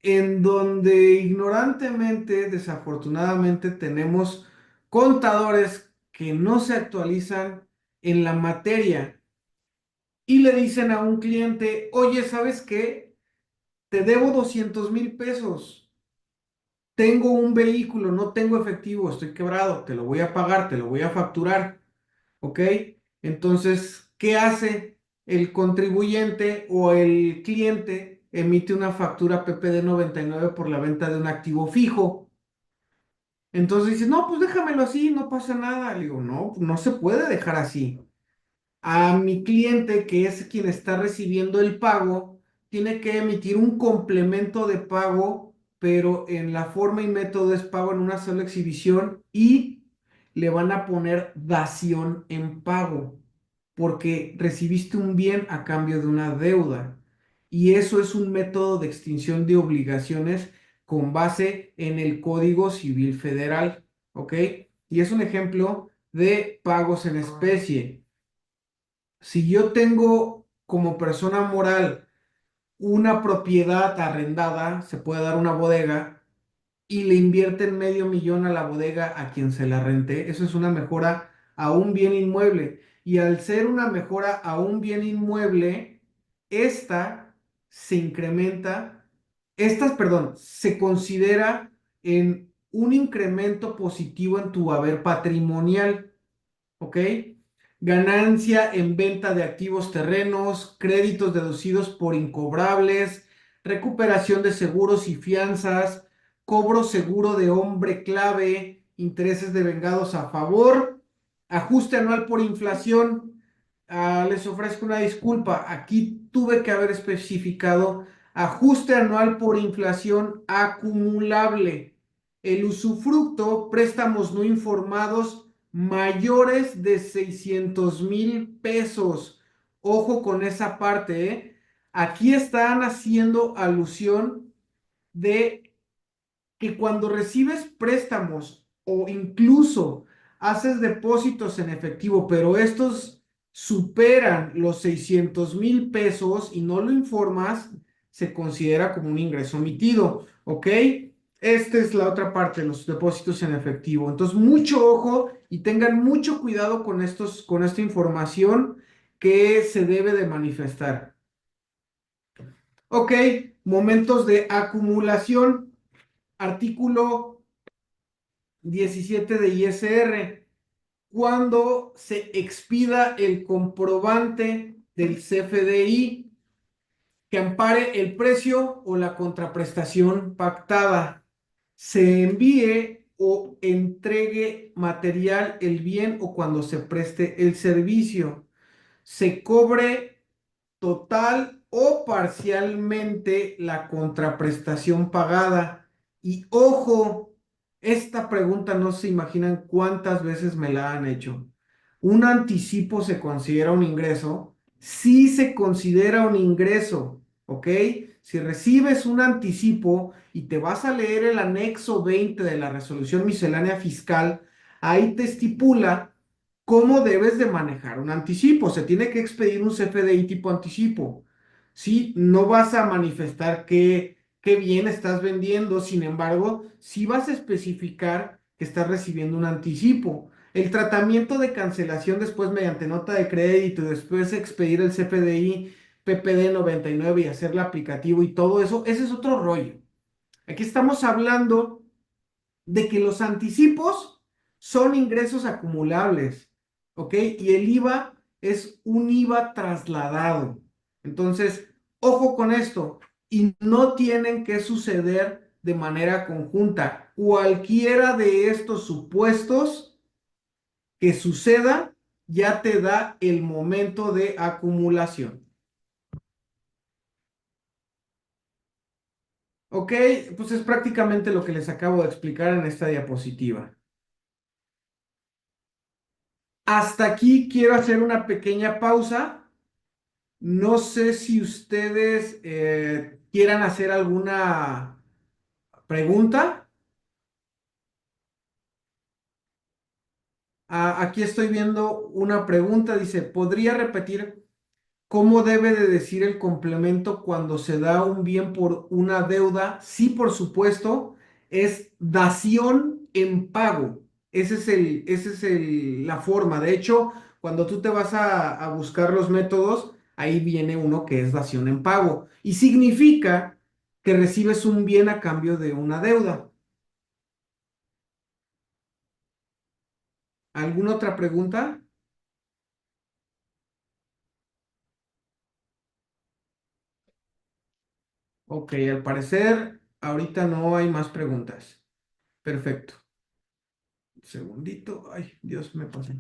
en donde ignorantemente, desafortunadamente, tenemos contadores que no se actualizan en la materia y le dicen a un cliente: oye, ¿sabes qué? Te debo 200,000 pesos. Tengo un vehículo, no tengo efectivo, estoy quebrado, te lo voy a pagar, te lo voy a facturar. ¿Ok? Entonces, ¿qué hace el contribuyente o el cliente? Emite una factura PPD 99 por la venta de un activo fijo. Entonces dice: no, pues déjamelo así, no pasa nada. Le digo: no, no se puede dejar así. A mi cliente, que es quien está recibiendo el pago, tiene que emitir un complemento de pago, pero en la forma y método es pago en una sola exhibición, y le van a poner dación en pago, porque recibiste un bien a cambio de una deuda. Y eso es un método de extinción de obligaciones con base en el Código Civil Federal. ¿Ok? Y es un ejemplo de pagos en especie. Si yo tengo como persona moral una propiedad arrendada, se puede dar una bodega, y le invierten 500,000 a la bodega a quien se la rente, eso es una mejora a un bien inmueble. Y al ser una mejora a un bien inmueble, esta se incrementa, perdón, se considera en un incremento positivo en tu haber patrimonial. ¿Ok? Ganancia en venta de activos terrenos, créditos deducidos por incobrables, recuperación de seguros y fianzas, cobro seguro de hombre clave, intereses devengados a favor, ajuste anual por inflación. Les ofrezco una disculpa, aquí tuve que haber especificado ajuste anual por inflación acumulable. El usufructo, préstamos no informados mayores de 600,000 pesos. Ojo con esa parte, ¿eh? Aquí están haciendo alusión de que cuando recibes préstamos o incluso haces depósitos en efectivo, pero estos superan los 600,000 pesos y no lo informas, se considera como un ingreso omitido. ¿Ok? Esta es la otra parte, los depósitos en efectivo. Entonces, mucho ojo y tengan mucho cuidado con esta información que se debe de manifestar. Ok, momentos de acumulación. Artículo 17 de ISR. cuando se expida el comprobante del CFDI que ampare el precio o la contraprestación pactada, se envíe o entregue material, el bien o cuando se preste el servicio, se cobre total o parcialmente la contraprestación pagada. Y ojo, esta pregunta no se imaginan cuántas veces me la han hecho. ¿Un anticipo se considera un ingreso? Sí se considera un ingreso, ¿ok? Si recibes un anticipo y te vas a leer el anexo 20 de la resolución miscelánea fiscal, ahí te estipula cómo debes de manejar un anticipo. Se tiene que expedir un CFDI tipo anticipo. ¿Sí? No vas a manifestar qué bien estás vendiendo, sin embargo, sí vas a especificar que estás recibiendo un anticipo. El tratamiento de cancelación después mediante nota de crédito y después expedir el CFDI PPD 99 y hacerle aplicativo y todo eso, ese es otro rollo. Aquí estamos hablando de que los anticipos son ingresos acumulables, ¿ok? Y el IVA es un IVA trasladado. Entonces, ojo con esto, y no tienen que suceder de manera conjunta. Cualquiera de estos supuestos que suceda ya te da el momento de acumulación. ¿Ok? Pues es prácticamente lo que les acabo de explicar en esta diapositiva. Hasta aquí quiero hacer una pequeña pausa. No sé si ustedes quieran hacer alguna pregunta. Aquí estoy viendo una pregunta. Dice, ¿podría repetir cómo debe de decir el complemento cuando se da un bien por una deuda? Sí, por supuesto, es dación en pago. La forma. De hecho, cuando tú te vas a buscar los métodos, ahí viene uno que es dación en pago. Y significa que recibes un bien a cambio de una deuda. ¿Alguna otra pregunta? Ok, al parecer, ahorita no hay más preguntas. Perfecto. Segundito. Ay, Dios, me pasé.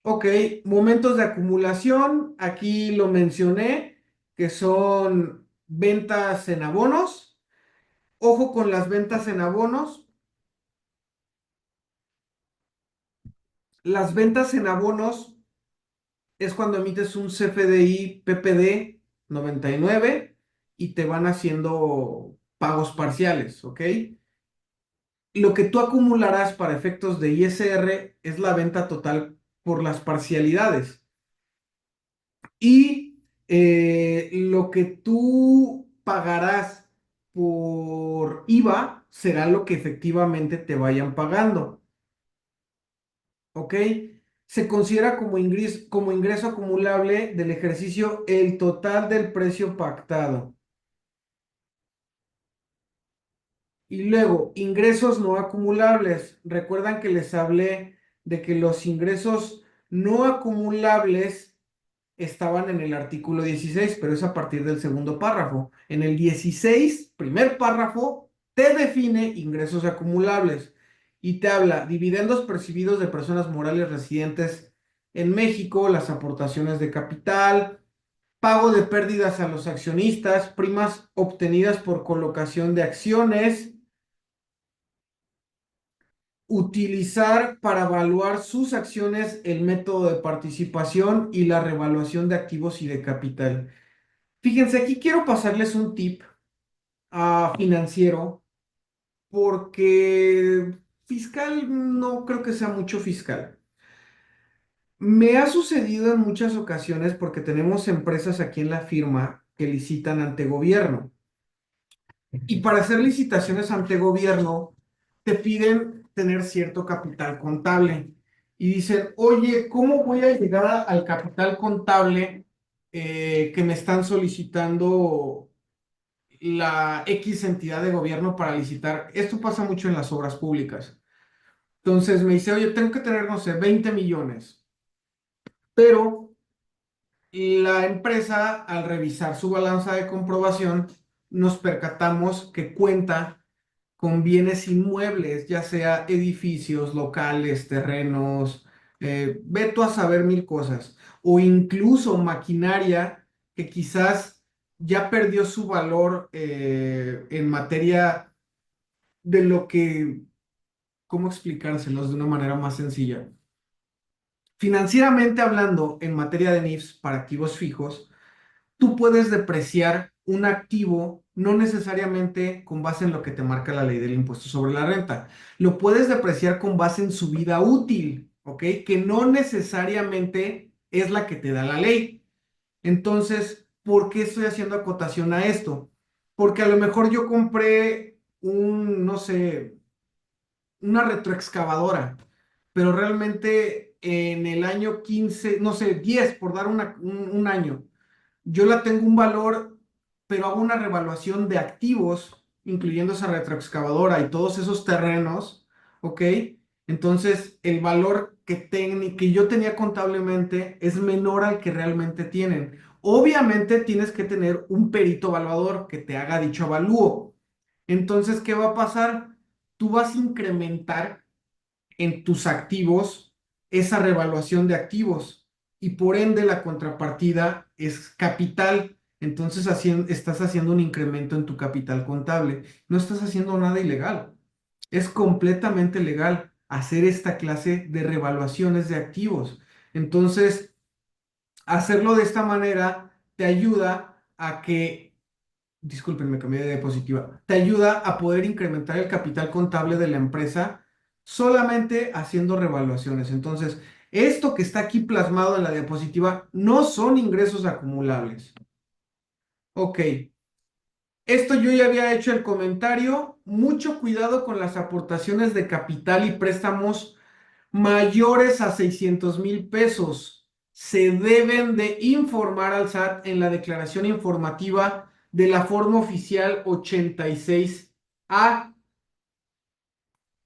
Ok, momentos de acumulación. Aquí lo mencioné, que son ventas en abonos. Ojo con las ventas en abonos. Las ventas en abonos es cuando emites un CFDI PPD 99 y te van haciendo pagos parciales, ¿ok? Lo que tú acumularás para efectos de ISR es la venta total por las parcialidades. Y lo que tú pagarás por IVA será lo que efectivamente te vayan pagando, ¿ok? Se considera como ingreso acumulable del ejercicio el total del precio pactado. Y luego, ingresos no acumulables. Recuerdan que les hablé de que los ingresos no acumulables estaban en el artículo 16, pero es a partir del segundo párrafo. En el 16, primer párrafo, te define ingresos acumulables y te habla dividendos percibidos de personas morales residentes en México, las aportaciones de capital, pago de pérdidas a los accionistas, primas obtenidas por colocación de acciones, utilizar para evaluar sus acciones el método de participación y la revaluación de activos y de capital. Fíjense, aquí quiero pasarles un tip financiero porque fiscal no creo que sea mucho fiscal. Me ha sucedido en muchas ocasiones porque tenemos empresas aquí en la firma que licitan ante gobierno. Y para hacer licitaciones ante gobierno, te piden tener cierto capital contable. Y dicen, oye, ¿cómo voy a llegar al capital contable que me están solicitando la X entidad de gobierno para licitar. Esto pasa mucho en las obras públicas. Entonces me dice, oye, tengo que tener, no sé, 20 millones. Pero la empresa, al revisar su balanza de comprobación, nos percatamos que cuenta con bienes inmuebles, ya sea edificios, locales, terrenos, ve tú a saber mil cosas, o incluso maquinaria que quizás ya perdió su valor en materia de lo que, ¿cómo explicárselos de una manera más sencilla? Financieramente hablando, en materia de NIFs para activos fijos, tú puedes depreciar un activo no necesariamente con base en lo que te marca la ley del impuesto sobre la renta. Lo puedes depreciar con base en su vida útil, ¿ok? Que no necesariamente es la que te da la ley. Entonces, ¿por qué estoy haciendo acotación a esto? Porque a lo mejor yo compré no sé, una retroexcavadora, pero realmente en el año 15 no sé, 10 por dar un año yo la tengo un valor, pero hago una revaluación de activos, incluyendo esa retroexcavadora y todos esos terrenos, ¿ok? Entonces, el valor que yo tenía contablemente es menor al que realmente tienen. Obviamente tienes que tener un perito evaluador que te haga dicho avalúo. Entonces, ¿qué va a pasar? Tú vas a incrementar en tus activos esa revaluación de activos y por ende la contrapartida es capital. Entonces estás haciendo un incremento en tu capital contable. No estás haciendo nada ilegal. Es completamente legal hacer esta clase de revaluaciones de activos. Entonces, hacerlo de esta manera te ayuda a que disculpen, me cambié de diapositiva, te ayuda a poder incrementar el capital contable de la empresa solamente haciendo revaluaciones. Entonces, esto que está aquí plasmado en la diapositiva no son ingresos acumulables. Ok, esto yo ya había hecho el comentario. Mucho cuidado con las aportaciones de capital y préstamos mayores a 600,000 pesos. Se deben de informar al SAT en la declaración informativa de la forma oficial 86A.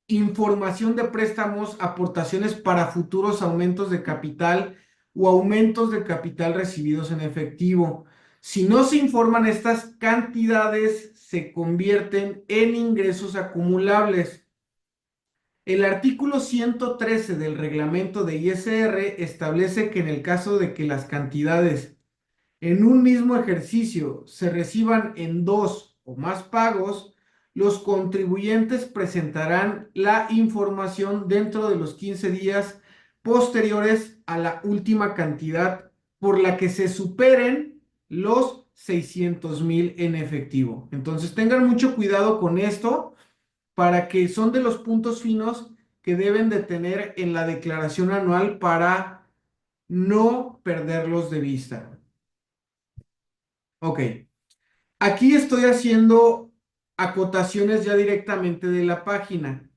Información de préstamos, aportaciones para futuros aumentos de capital o aumentos de capital recibidos en efectivo. Si no se informan estas cantidades, se convierten en ingresos acumulables. El artículo 113 del reglamento de ISR establece que en el caso de que las cantidades en un mismo ejercicio se reciban en dos o más pagos, los contribuyentes presentarán la información dentro de los 15 días posteriores a la última cantidad por la que se superen los 600,000 en efectivo. Entonces tengan mucho cuidado con esto para que son de los puntos finos que deben de tener en la declaración anual para no perderlos de vista. Ok, aquí estoy haciendo acotaciones ya directamente de la página.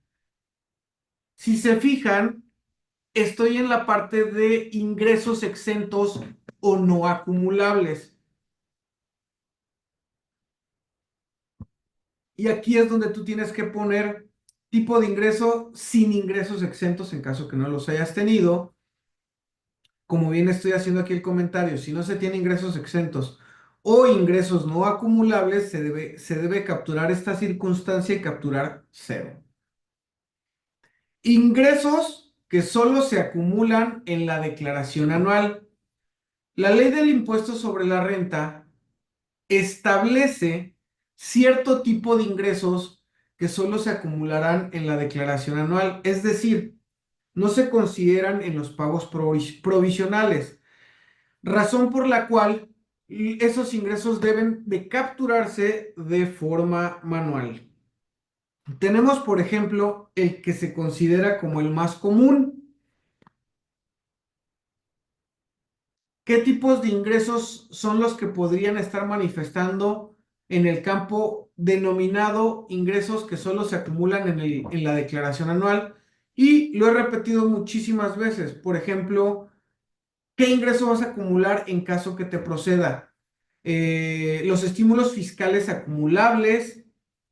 Si se fijan, estoy en la parte de ingresos exentos o no acumulables. Y aquí es donde tú tienes que poner tipo de ingreso sin ingresos exentos en caso que no los hayas tenido. Como bien estoy haciendo aquí el comentario, si no se tiene ingresos exentos o ingresos no acumulables, se debe capturar esta circunstancia y capturar cero. Ingresos que solo se acumulan en la declaración anual. La ley del impuesto sobre la renta establece cierto tipo de ingresos que solo se acumularán en la declaración anual, es decir, no se consideran en los pagos provisionales, razón por la cual esos ingresos deben de capturarse de forma manual. Tenemos, por ejemplo, el que se considera como el más común. ¿Qué tipos de ingresos son los que podrían estar manifestando en el campo denominado ingresos que solo se acumulan en la declaración anual? Y lo he repetido muchísimas veces. Por ejemplo, ¿qué ingreso vas a acumular en caso que te proceda? los estímulos fiscales acumulables,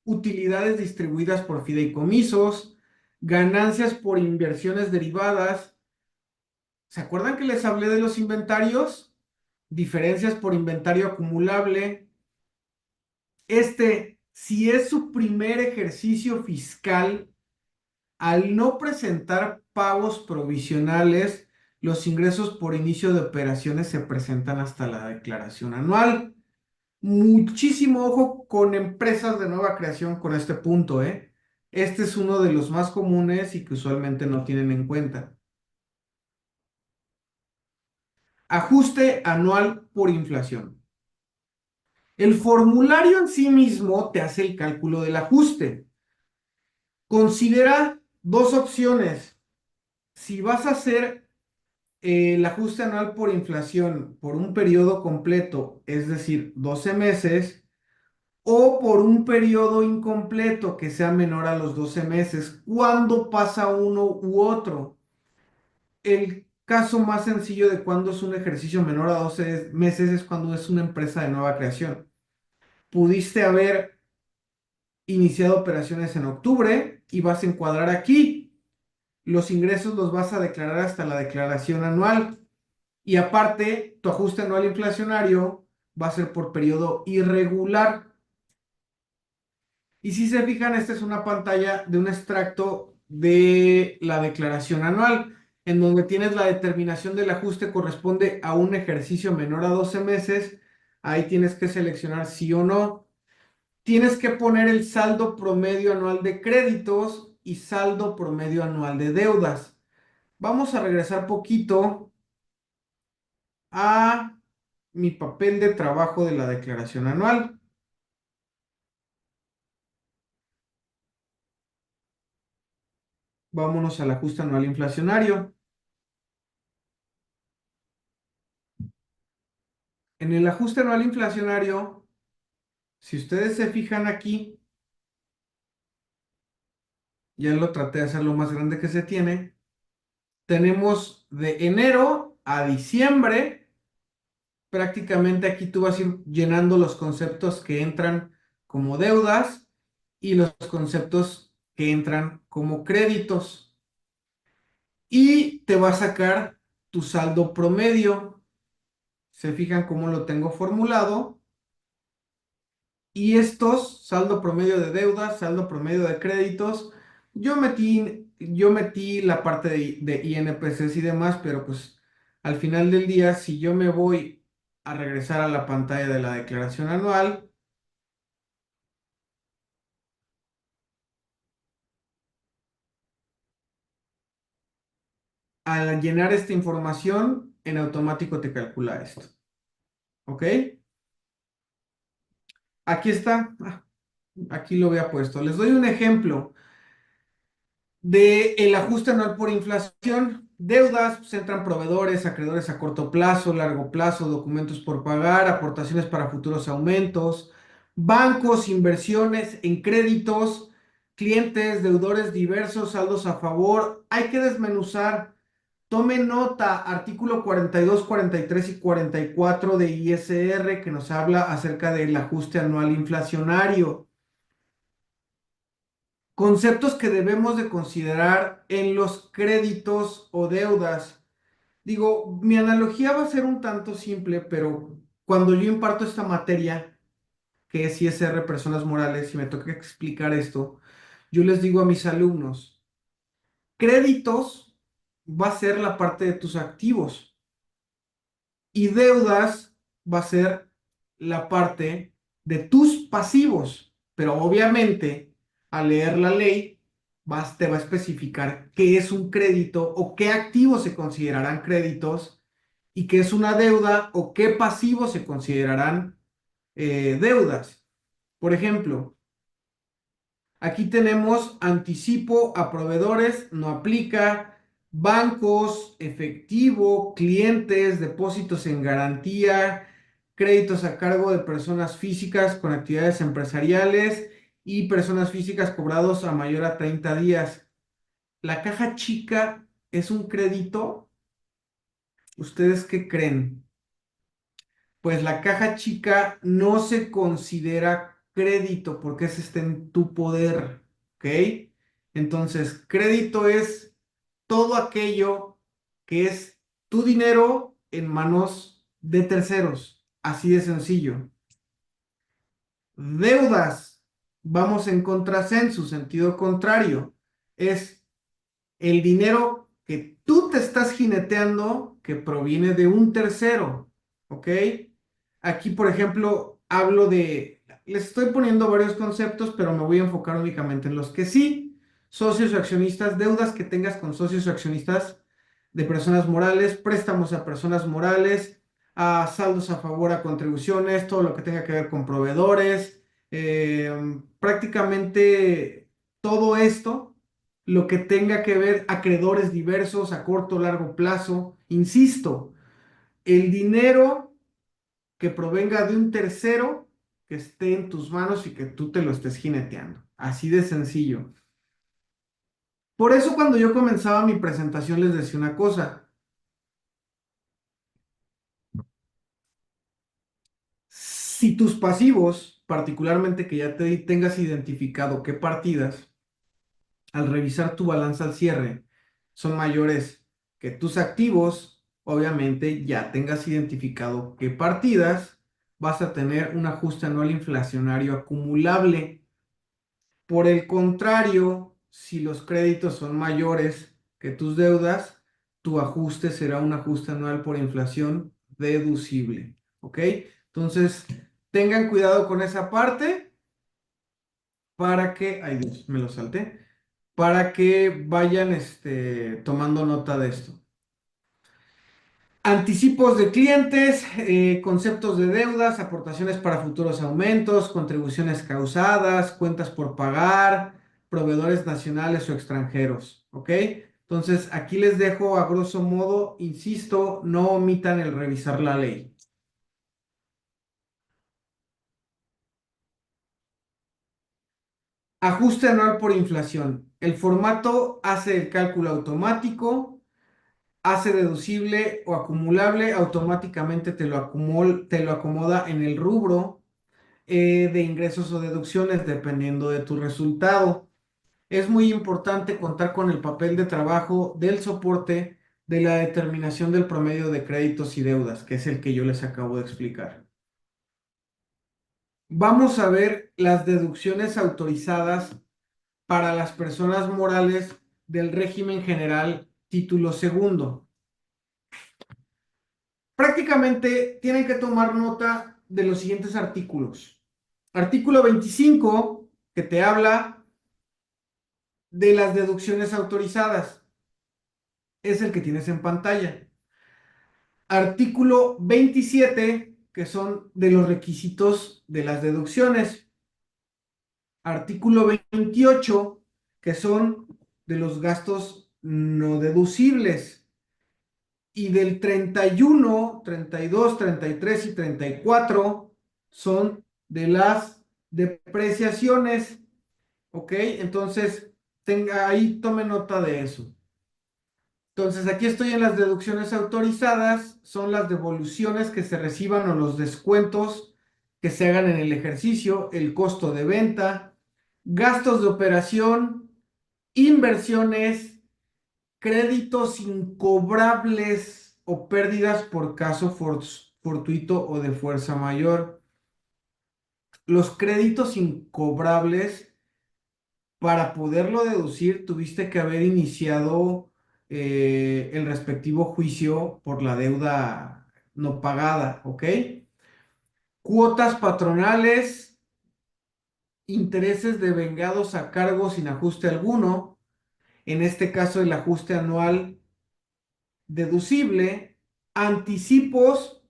utilidades distribuidas por fideicomisos, ganancias por inversiones derivadas. ¿Se acuerdan que les hablé de los inventarios? Diferencias por inventario acumulable. Si es su primer ejercicio fiscal, al no presentar pagos provisionales, los ingresos por inicio de operaciones se presentan hasta la declaración anual. Muchísimo ojo con empresas de nueva creación con este punto, ¿eh? Este es uno de los más comunes y que usualmente no tienen en cuenta. Ajuste anual por inflación. El formulario en sí mismo te hace el cálculo del ajuste. Considera dos opciones. Si vas a hacer el ajuste anual por inflación por un periodo completo, es decir, 12 meses, o por un periodo incompleto que sea menor a los 12 meses, ¿cuándo pasa uno u otro? El caso más sencillo de cuando es un ejercicio menor a 12 meses es cuando es una empresa de nueva creación. Pudiste haber iniciado operaciones en octubre y vas a encuadrar aquí. Los ingresos los vas a declarar hasta la declaración anual. Y aparte, tu ajuste anual inflacionario va a ser por periodo irregular. Y si se fijan, esta es una pantalla de un extracto de la declaración anual, en donde tienes la determinación del ajuste corresponde a un ejercicio menor a 12 meses. Ahí tienes que seleccionar sí o no. Tienes que poner el saldo promedio anual de créditos y saldo promedio anual de deudas. Vamos a regresar poquito a mi papel de trabajo de la declaración anual. Vámonos al ajuste anual inflacionario. En el ajuste anual inflacionario, si ustedes se fijan aquí, ya lo traté de hacer lo más grande que se tiene, tenemos de enero a diciembre, prácticamente aquí tú vas a ir llenando los conceptos que entran como deudas y los conceptos que entran como créditos. Y te va a sacar tu saldo promedio. Se fijan cómo lo tengo formulado. Y estos, saldo promedio de deudas, saldo promedio de créditos, yo metí la parte de INPCs y demás, pero pues al final del día, si yo me voy a regresar a la pantalla de la declaración anual, al llenar esta información, en automático te calcula esto. ¿Ok? Aquí está. Aquí lo había puesto. Les doy un ejemplo del ajuste anual por inflación. Deudas, pues entran proveedores, acreedores a corto plazo, largo plazo, documentos por pagar, aportaciones para futuros aumentos, bancos, inversiones en créditos, clientes, deudores diversos, saldos a favor. Hay que desmenuzar. Tome nota, artículo 42, 43 y 44 de ISR que nos habla acerca del ajuste anual inflacionario. Conceptos que debemos de considerar en los créditos o deudas. Digo, mi analogía va a ser un tanto simple, pero cuando yo imparto esta materia, que es ISR Personas Morales, y me toca explicar esto, yo les digo a mis alumnos, créditos va a ser la parte de tus activos y deudas va a ser la parte de tus pasivos, pero obviamente al leer la ley te va a especificar qué es un crédito o qué activos se considerarán créditos y qué es una deuda o qué pasivos se considerarán deudas. Por ejemplo, aquí tenemos anticipo a proveedores, no aplica, bancos, efectivo, clientes, depósitos en garantía, créditos a cargo de personas físicas con actividades empresariales y personas físicas cobrados a mayor a 30 días. ¿La caja chica es un crédito? ¿Ustedes qué creen? Pues la caja chica no se considera crédito porque ese está en tu poder, ¿ok? Entonces, crédito es todo aquello que es tu dinero en manos de terceros, así de sencillo. Deudas, vamos en contrasensu, sentido contrario, es el dinero que tú te estás jineteando que proviene de un tercero, ¿ok? Aquí, por ejemplo, hablo de, les estoy poniendo varios conceptos, pero me voy a enfocar únicamente en los que sí, socios o accionistas, deudas que tengas con socios o accionistas de personas morales, préstamos a personas morales, a saldos a favor, a contribuciones, todo lo que tenga que ver con proveedores, prácticamente todo esto lo que tenga que ver acreedores diversos a corto o largo plazo. Insisto, el dinero que provenga de un tercero que esté en tus manos y que tú te lo estés jineteando. Así de sencillo. Por eso cuando yo comenzaba mi presentación les decía una cosa. Si tus pasivos, particularmente que ya tengas identificado qué partidas, al revisar tu balanza al cierre son mayores que tus activos, obviamente ya tengas identificado qué partidas vas a tener un ajuste anual inflacionario acumulable. Por el contrario, si los créditos son mayores que tus deudas, tu ajuste será un ajuste anual por inflación deducible. ¿Ok? Entonces, tengan cuidado con esa parte para que, ay Dios, me lo salté, para que vayan tomando nota de esto. Anticipos de clientes, conceptos de deudas, aportaciones para futuros aumentos, contribuciones causadas, cuentas por pagar, proveedores nacionales o extranjeros, ¿ok? Entonces, aquí les dejo a grosso modo, insisto, no omitan el revisar la ley. Ajuste anual por inflación. El formato hace el cálculo automático, hace deducible o acumulable, automáticamente te lo acomoda en el rubro de ingresos o deducciones dependiendo de tu resultado. Es muy importante contar con el papel de trabajo del soporte de la determinación del promedio de créditos y deudas, que es el que yo les acabo de explicar. Vamos a ver las deducciones autorizadas para las personas morales del régimen general, título segundo. Prácticamente tienen que tomar nota de los siguientes artículos. Artículo 25, que te habla de las deducciones autorizadas. Es el que tienes en pantalla. Artículo 27, que son de los requisitos de las deducciones. Artículo 28, que son de los gastos no deducibles. Y del 31, 32, 33 y 34 son de las depreciaciones. ¿Ok? Entonces, ahí tome nota de eso. Entonces, aquí estoy en las deducciones autorizadas, son las devoluciones que se reciban o los descuentos que se hagan en el ejercicio, el costo de venta, gastos de operación, inversiones, créditos incobrables o pérdidas por caso fortuito o de fuerza mayor. Los créditos incobrables, para poderlo deducir, tuviste que haber iniciado el respectivo juicio por la deuda no pagada, ¿ok? Cuotas patronales, intereses devengados a cargo sin ajuste alguno, en este caso el ajuste anual deducible, anticipos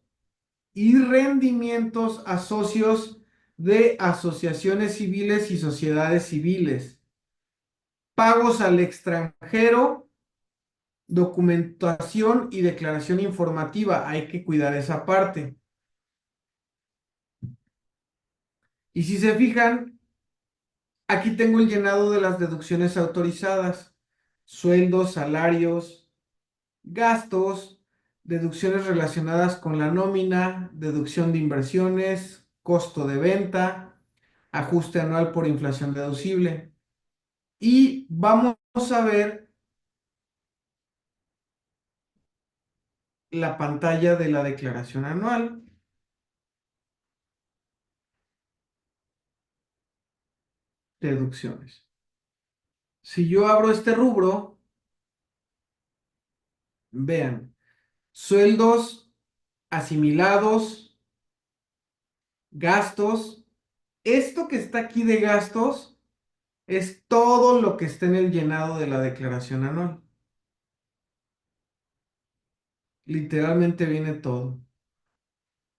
y rendimientos a socios de asociaciones civiles y sociedades civiles, pagos al extranjero, documentación y declaración informativa. Hay que cuidar esa parte. Y si se fijan, aquí tengo el llenado de las deducciones autorizadas. Sueldos, salarios, gastos, deducciones relacionadas con la nómina, deducción de inversiones, costo de venta, ajuste anual por inflación deducible. Y vamos a ver la pantalla de la declaración anual, deducciones. Si yo abro este rubro, vean, sueldos asimilados, gastos. Esto que está aquí de gastos es todo lo que está en el llenado de la declaración anual. Literalmente viene todo.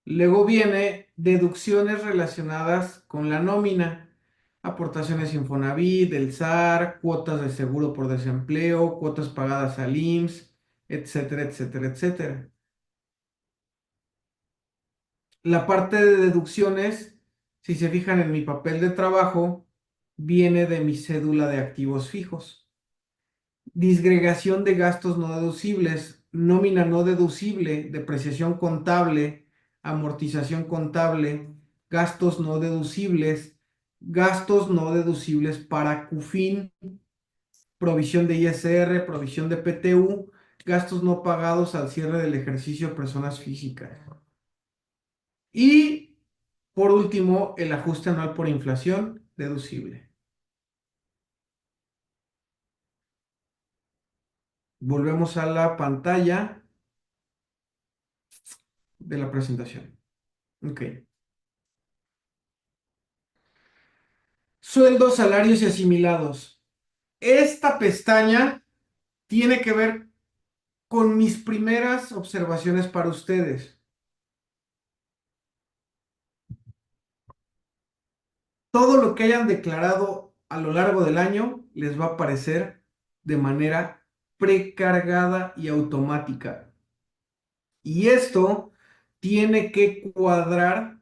Luego viene deducciones relacionadas con la nómina, aportaciones Infonavit, del SAR, cuotas de seguro por desempleo, cuotas pagadas al IMSS, etcétera, etcétera, etcétera. La parte de deducciones, si se fijan en mi papel de trabajo, viene de mi cédula de activos fijos. Disgregación de gastos no deducibles, nómina no deducible, depreciación contable, amortización contable, gastos no deducibles para CUFIN, provisión de ISR, provisión de PTU, gastos no pagados al cierre del ejercicio de personas físicas. Y por último, el ajuste anual por inflación deducible. Volvemos a la pantalla de la presentación. Ok. Sueldos, salarios y asimilados. Esta pestaña tiene que ver con mis primeras observaciones para ustedes. Todo lo que hayan declarado a lo largo del año les va a aparecer de manera precargada y automática. Y esto tiene que cuadrar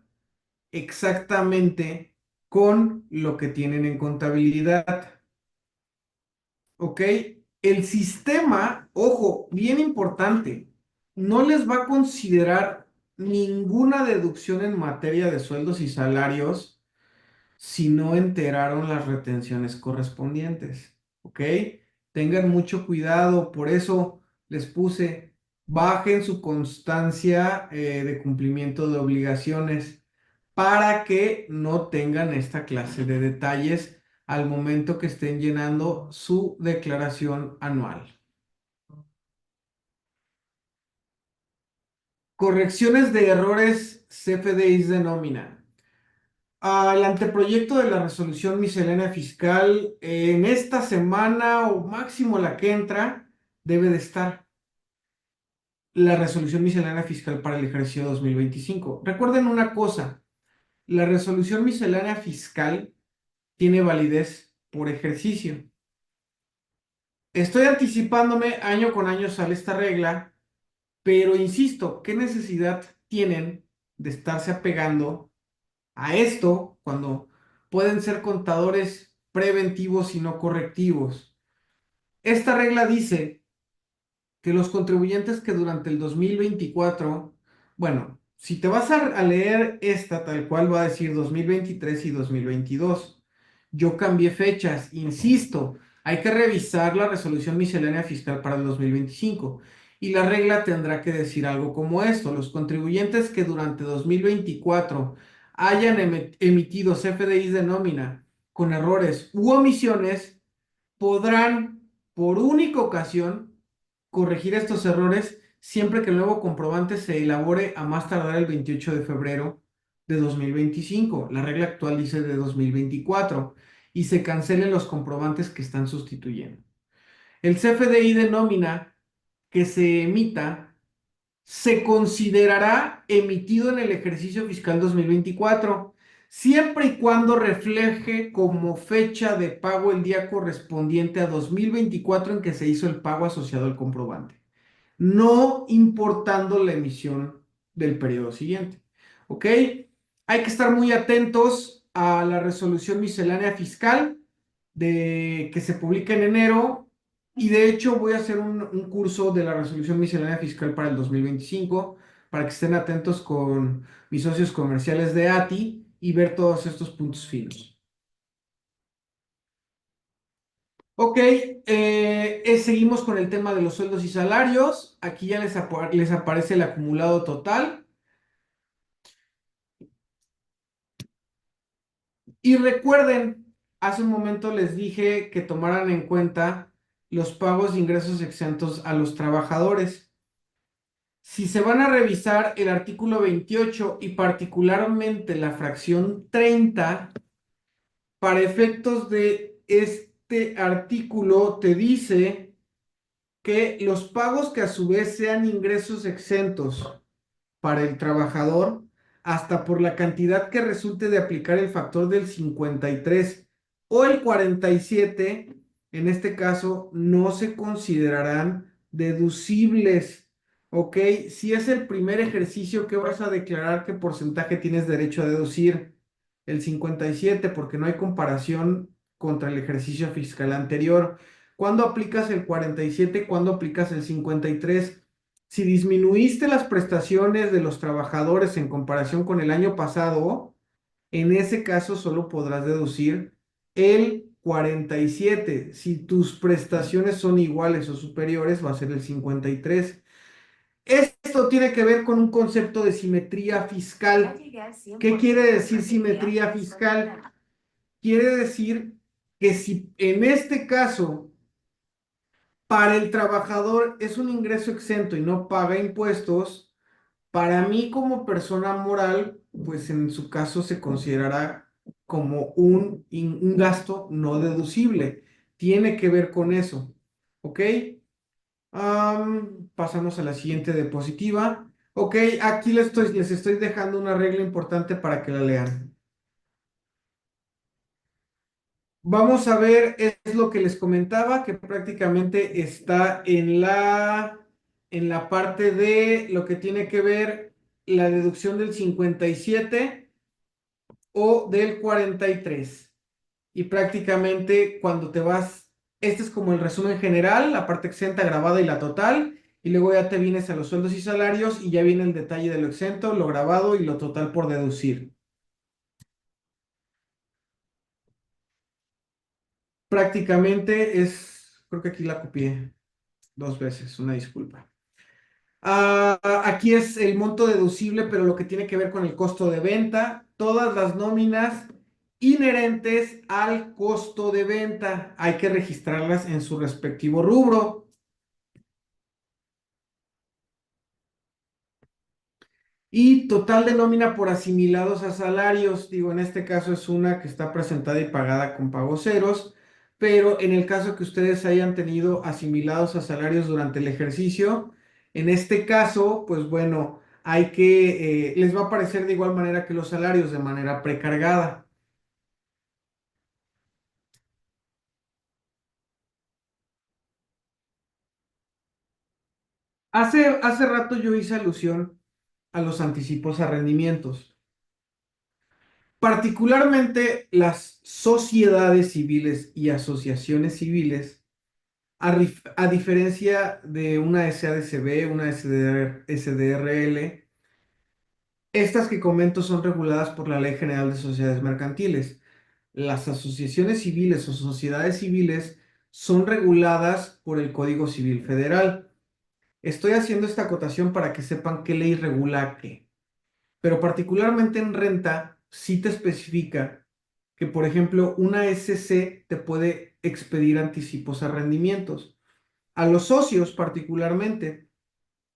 exactamente con lo que tienen en contabilidad. ¿Ok? El sistema, ojo, bien importante, no les va a considerar ninguna deducción en materia de sueldos y salarios si no enteraron las retenciones correspondientes. ¿Ok? Tengan mucho cuidado, por eso les puse, bajen su constancia de cumplimiento de obligaciones para que no tengan esta clase de detalles al momento que estén llenando su declaración anual. Correcciones de errores CFDIs de nómina. El anteproyecto de la resolución miscelánea fiscal en esta semana o máximo la que entra debe de estar la resolución miscelánea fiscal para el ejercicio 2025. Recuerden una cosa, la resolución miscelánea fiscal tiene validez por ejercicio. Estoy anticipándome, año con año sale esta regla, pero insisto, ¿qué necesidad tienen de estarse apegando a esto cuando pueden ser contadores preventivos y no correctivos? Esta regla dice que los contribuyentes que durante el 2024, bueno, si te vas a leer esta tal cual va a decir 2023 y 2022. Yo cambié fechas, insisto, hay que revisar la resolución miscelánea fiscal para el 2025 y la regla tendrá que decir algo como esto: los contribuyentes que durante 2024 hayan emitido CFDIs de nómina con errores u omisiones podrán por única ocasión corregir estos errores siempre que el nuevo comprobante se elabore a más tardar el 28 de febrero de 2025. La regla actual dice de 2024 y se cancelen los comprobantes que están sustituyendo. El CFDI de nómina que se emita se considerará emitido en el ejercicio fiscal 2024, siempre y cuando refleje como fecha de pago el día correspondiente a 2024 en que se hizo el pago asociado al comprobante, no importando la emisión del periodo siguiente. ¿Ok? Hay que estar muy atentos a la resolución miscelánea fiscal que se publica en enero Y de hecho voy a hacer un curso de la resolución miscelánea fiscal para el 2025 para que estén atentos con mis socios comerciales de ATI y ver todos estos puntos finos. Ok, seguimos con el tema de los sueldos y salarios. Aquí ya les aparece el acumulado total. Y recuerden, hace un momento les dije que tomaran en cuenta los pagos de ingresos exentos a los trabajadores. Si se van a revisar el artículo 28 y particularmente la fracción 30, para efectos de este artículo te dice que los pagos que a su vez sean ingresos exentos para el trabajador, hasta por la cantidad que resulte de aplicar el factor del 53 o el 47, en este caso no se considerarán deducibles. ¿Ok? Si es el primer ejercicio, ¿qué vas a declarar? ¿Qué porcentaje tienes derecho a deducir? El 57, porque no hay comparación contra el ejercicio fiscal anterior. ¿Cuándo aplicas el 47? ¿Cuándo aplicas el 53? Si disminuiste las prestaciones de los trabajadores en comparación con el año pasado, en ese caso solo podrás deducir el 47. Si tus prestaciones son iguales o superiores, va a ser el 53. Esto tiene que ver con un concepto de simetría fiscal. ¿Qué quiere decir simetría fiscal? Quiere decir que si en este caso para el trabajador es un ingreso exento y no paga impuestos, para mí como persona moral, pues en su caso se considerará como un gasto no deducible. Tiene que ver con eso. ¿Ok? Pasamos a la siguiente diapositiva. Ok, aquí les estoy dejando una regla importante para que la lean. Vamos a ver, es lo que les comentaba, que prácticamente está en la parte de lo que tiene que ver la deducción del 57 o del 43. Y prácticamente cuando te vas, este es como el resumen general, la parte exenta, grabada y la total, y luego ya te vienes a los sueldos y salarios y ya viene el detalle de lo exento, lo grabado y lo total por deducir. Prácticamente creo que aquí la copié dos veces, una disculpa. Aquí es el monto deducible, pero lo que tiene que ver con el costo de venta, todas las nóminas inherentes al costo de venta, hay que registrarlas en su respectivo rubro. Y total de nómina por asimilados a salarios, digo, en este caso es una que está presentada y pagada con pagos ceros, pero en el caso que ustedes hayan tenido asimilados a salarios durante el ejercicio, en este caso, pues bueno, les va a aparecer de igual manera que los salarios, de manera precargada. Hace rato yo hice alusión a los anticipos a rendimientos. Particularmente las sociedades civiles y asociaciones civiles, a diferencia de una SADCB, una SDRL, estas que comento son reguladas por la Ley General de Sociedades Mercantiles. Las asociaciones civiles o sociedades civiles son reguladas por el Código Civil Federal. Estoy haciendo esta acotación para que sepan qué ley regula qué. Pero particularmente en renta, sí te especifica que, por ejemplo, una SC te puede expedir anticipos a rendimientos. A los socios particularmente,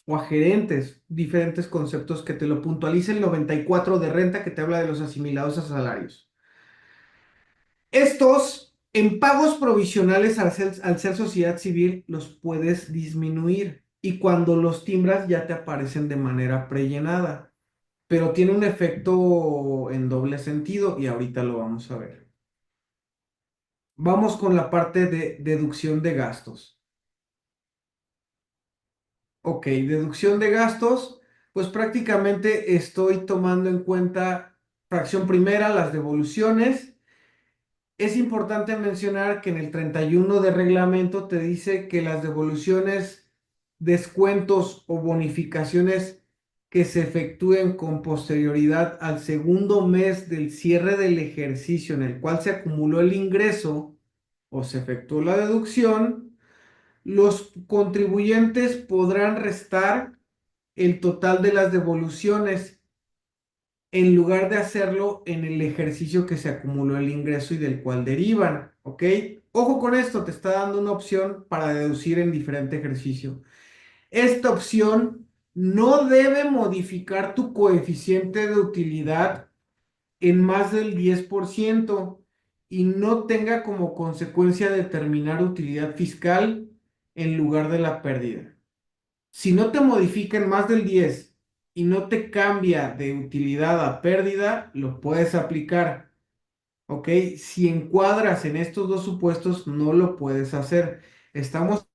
o a gerentes, diferentes conceptos que te lo puntualiza el 94 de renta que te habla de los asimilados a salarios. Estos, en pagos provisionales al ser sociedad civil, los puedes disminuir y cuando los timbras ya te aparecen de manera prellenada, pero tiene un efecto en doble sentido y ahorita lo vamos a ver. Vamos con la parte de deducción de gastos. Ok, deducción de gastos, pues prácticamente estoy tomando en cuenta fracción primera, las devoluciones. es importante mencionar que en el 31 de reglamento te dice que las devoluciones, descuentos o bonificaciones que se efectúen con posterioridad al segundo mes del cierre del ejercicio en el cual se acumuló el ingreso o se efectuó la deducción, los contribuyentes podrán restar el total de las devoluciones en lugar de hacerlo en el ejercicio que se acumuló el ingreso y del cual derivan, ¿ok? Ojo con esto, te está dando una opción para deducir en diferente ejercicio. Esta opción no debe modificar tu coeficiente de utilidad en más del 10% y no tenga como consecuencia determinar utilidad fiscal en lugar de la pérdida. Si no te modifica en más del 10 y no te cambia de utilidad a pérdida, lo puedes aplicar, ¿ok? Si encuadras en estos dos supuestos, no lo puedes hacer. Estamos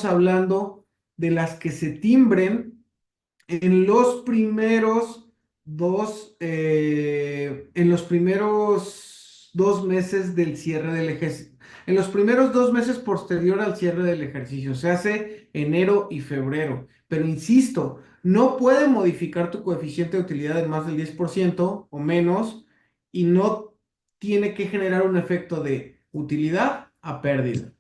hablando de las que se timbren en los primeros dos meses del cierre del ejercicio. En los primeros 2 meses posterior al cierre del ejercicio, se hace enero y febrero. Pero insisto, no puede modificar tu coeficiente de utilidad en más del 10% o menos y no tiene que generar un efecto de utilidad a pérdida.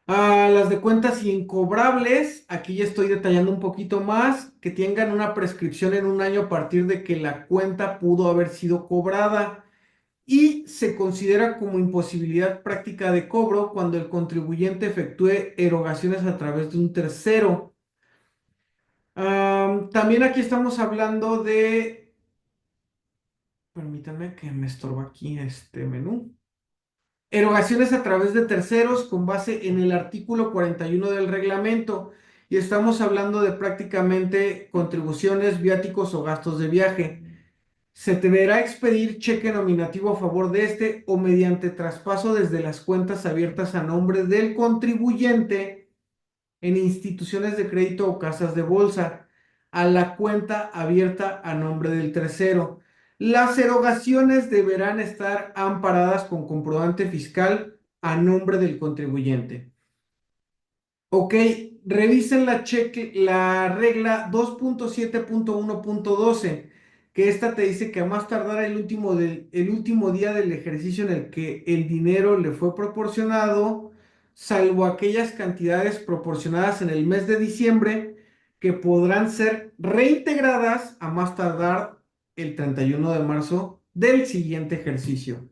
Las de cuentas incobrables, aquí ya estoy detallando un poquito más, que tengan una prescripción en un año a partir de que la cuenta pudo haber sido cobrada y se considera como imposibilidad práctica de cobro cuando el contribuyente efectúe erogaciones a través de un tercero. También aquí estamos hablando de, permítanme que me estorba aquí este menú. Erogaciones a través de terceros con base en el artículo 41 del reglamento y estamos hablando de prácticamente contribuciones, viáticos o gastos de viaje. Se deberá expedir cheque nominativo a favor de este o mediante traspaso desde las cuentas abiertas a nombre del contribuyente en instituciones de crédito o casas de bolsa a la cuenta abierta a nombre del tercero. Las erogaciones deberán estar amparadas con comprobante fiscal a nombre del contribuyente. Ok, revisen la regla 2.7.1.12, que esta te dice que a más tardar el último día del ejercicio en el que el dinero le fue proporcionado, salvo aquellas cantidades proporcionadas en el mes de diciembre, que podrán ser reintegradas a más tardar el 31 de marzo del siguiente ejercicio.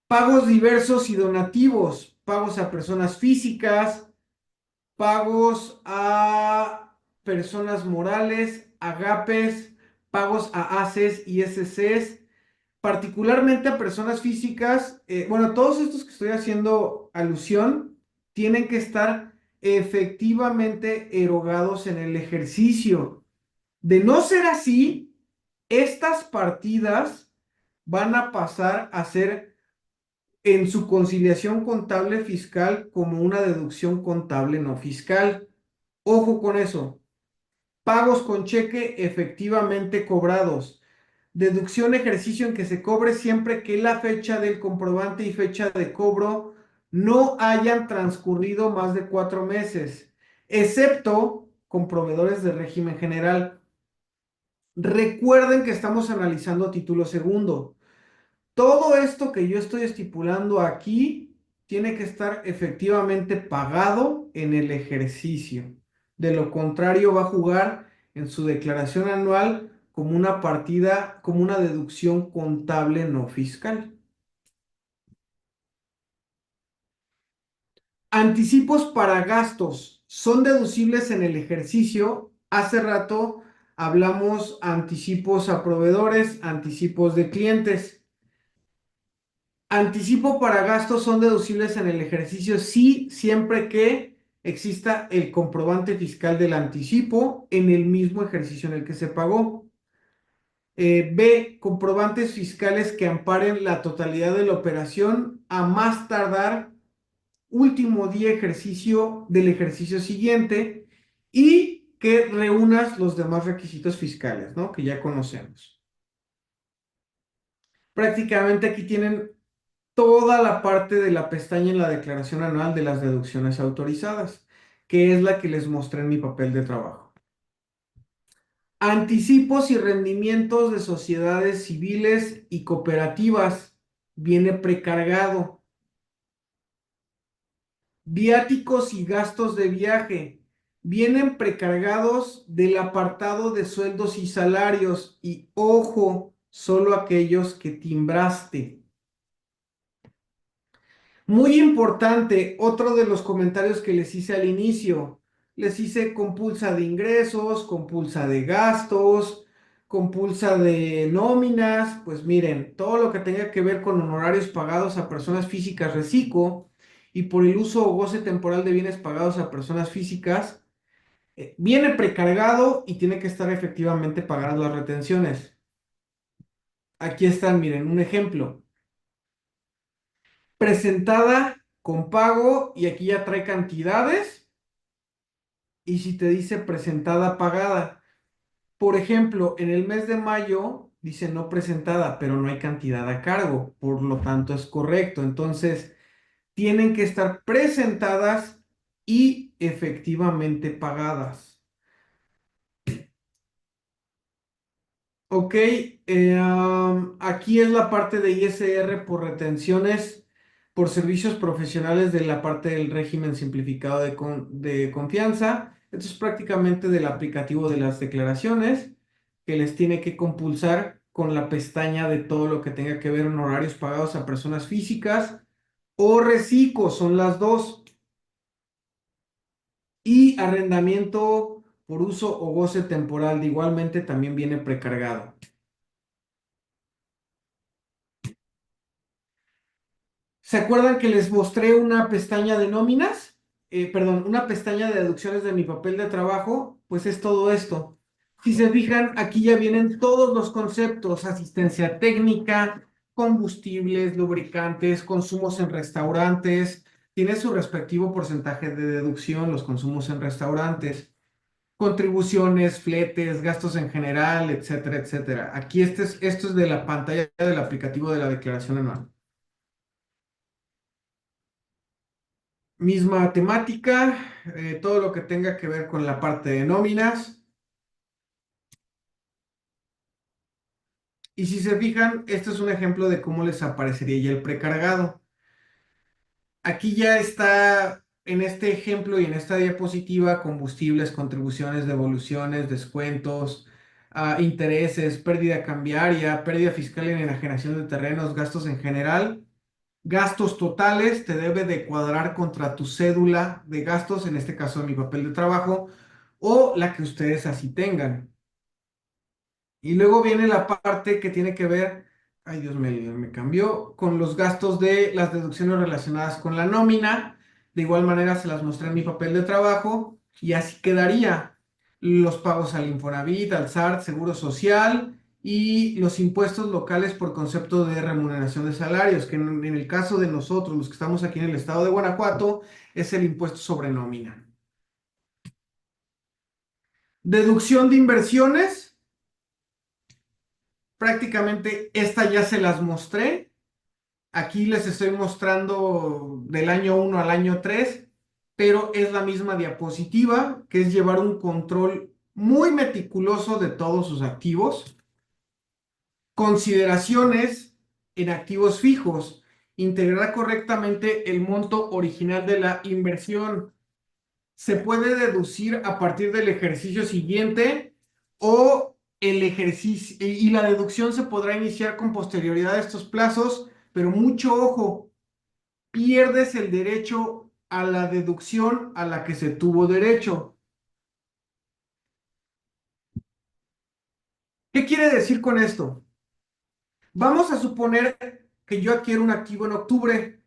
Pagos diversos y donativos, pagos a personas físicas, pagos a personas morales, agapes, pagos a ACs y SCs, particularmente a personas físicas. Bueno, todos estos que estoy haciendo alusión tienen que estar efectivamente erogados en el ejercicio. De no ser así, estas partidas van a pasar a ser en su conciliación contable fiscal como una deducción contable no fiscal. Ojo con eso. Pagos con cheque efectivamente cobrados. Deducción ejercicio en que se cobre siempre que la fecha del comprobante y fecha de cobro no hayan transcurrido más de 4 meses, excepto con proveedores de régimen general. Recuerden que estamos analizando título segundo. Todo esto que yo estoy estipulando aquí tiene que estar efectivamente pagado en el ejercicio. De lo contrario, va a jugar en su declaración anual como una partida, como una deducción contable no fiscal. Anticipos para gastos son deducibles en el ejercicio. Hace rato hablamos anticipos a proveedores, anticipos de clientes. Anticipo para gastos son deducibles en el ejercicio sí, siempre que exista el comprobante fiscal del anticipo en el mismo ejercicio en el que se pagó. B, comprobantes fiscales que amparen la totalidad de la operación a más tardar último día ejercicio del ejercicio siguiente y que reúnas los demás requisitos fiscales, ¿no? Que ya conocemos. Prácticamente aquí tienen toda la parte de la pestaña en la declaración anual de las deducciones autorizadas, que es la que les mostré en mi papel de trabajo. Anticipos y rendimientos de sociedades civiles y cooperativas. Viene precargado. Viáticos y gastos de viaje. Vienen precargados del apartado de sueldos y salarios. Y ojo, solo aquellos que timbraste. Muy importante, otro de los comentarios que les hice al inicio. Les hice compulsa de ingresos, compulsa de gastos, compulsa de nóminas. Pues miren, todo lo que tenga que ver con honorarios pagados a personas físicas reciclo y por el uso o goce temporal de bienes pagados a personas físicas, viene precargado y tiene que estar efectivamente pagadas las retenciones. Aquí están, miren, un ejemplo. Presentada con pago y aquí ya trae cantidades y si te dice presentada pagada. Por ejemplo, en el mes de mayo dice no presentada, pero no hay cantidad a cargo, por lo tanto es correcto. Entonces, tienen que estar presentadas y efectivamente pagadas. Ok, aquí es la parte de ISR por retenciones por servicios profesionales de la parte del régimen simplificado de confianza. Esto es prácticamente del aplicativo de las declaraciones que les tiene que compulsar con la pestaña de todo lo que tenga que ver en horarios pagados a personas físicas o reciclos, son las dos. Y arrendamiento por uso o goce temporal, de igualmente también viene precargado. ¿Se acuerdan que les mostré una pestaña de nóminas? Perdón, una pestaña de deducciones de mi papel de trabajo. Pues es todo esto. Si se fijan, aquí ya vienen todos los conceptos: asistencia técnica, combustibles, lubricantes, consumos en restaurantes. Tiene su respectivo porcentaje de deducción, los consumos en restaurantes, contribuciones, fletes, gastos en general, etcétera, etcétera. Aquí esto es de la pantalla del aplicativo de la declaración anual. Misma temática, todo lo que tenga que ver con la parte de nóminas. Y si se fijan, este es un ejemplo de cómo les aparecería ya el precargado. Aquí ya está en este ejemplo y en esta diapositiva combustibles, contribuciones, devoluciones, descuentos, intereses, pérdida cambiaria, pérdida fiscal en enajenación de terrenos, gastos en general. Gastos totales, te debe de cuadrar contra tu cédula de gastos, en este caso mi papel de trabajo, o la que ustedes así tengan. Y luego viene la parte que tiene que ver, ay Dios mío, me cambió, con los gastos de las deducciones relacionadas con la nómina. De igual manera se las mostré en mi papel de trabajo y así quedaría. Los pagos al Infonavit, al SAR, Seguro Social y los impuestos locales por concepto de remuneración de salarios, que en el caso de nosotros, los que estamos aquí en el estado de Guanajuato, es el impuesto sobre nómina. Deducción de inversiones. Prácticamente esta ya se las mostré. Aquí les estoy mostrando del año 1 al año 3, pero es la misma diapositiva, que es llevar un control muy meticuloso de todos sus activos. Consideraciones en activos fijos. Integrar correctamente el monto original de la inversión. Se puede deducir a partir del ejercicio siguiente o el ejercicio y la deducción se podrá iniciar con posterioridad a estos plazos, pero mucho ojo, pierdes el derecho a la deducción a la que se tuvo derecho. ¿Qué quiere decir con esto? Vamos a suponer que yo adquiero un activo en octubre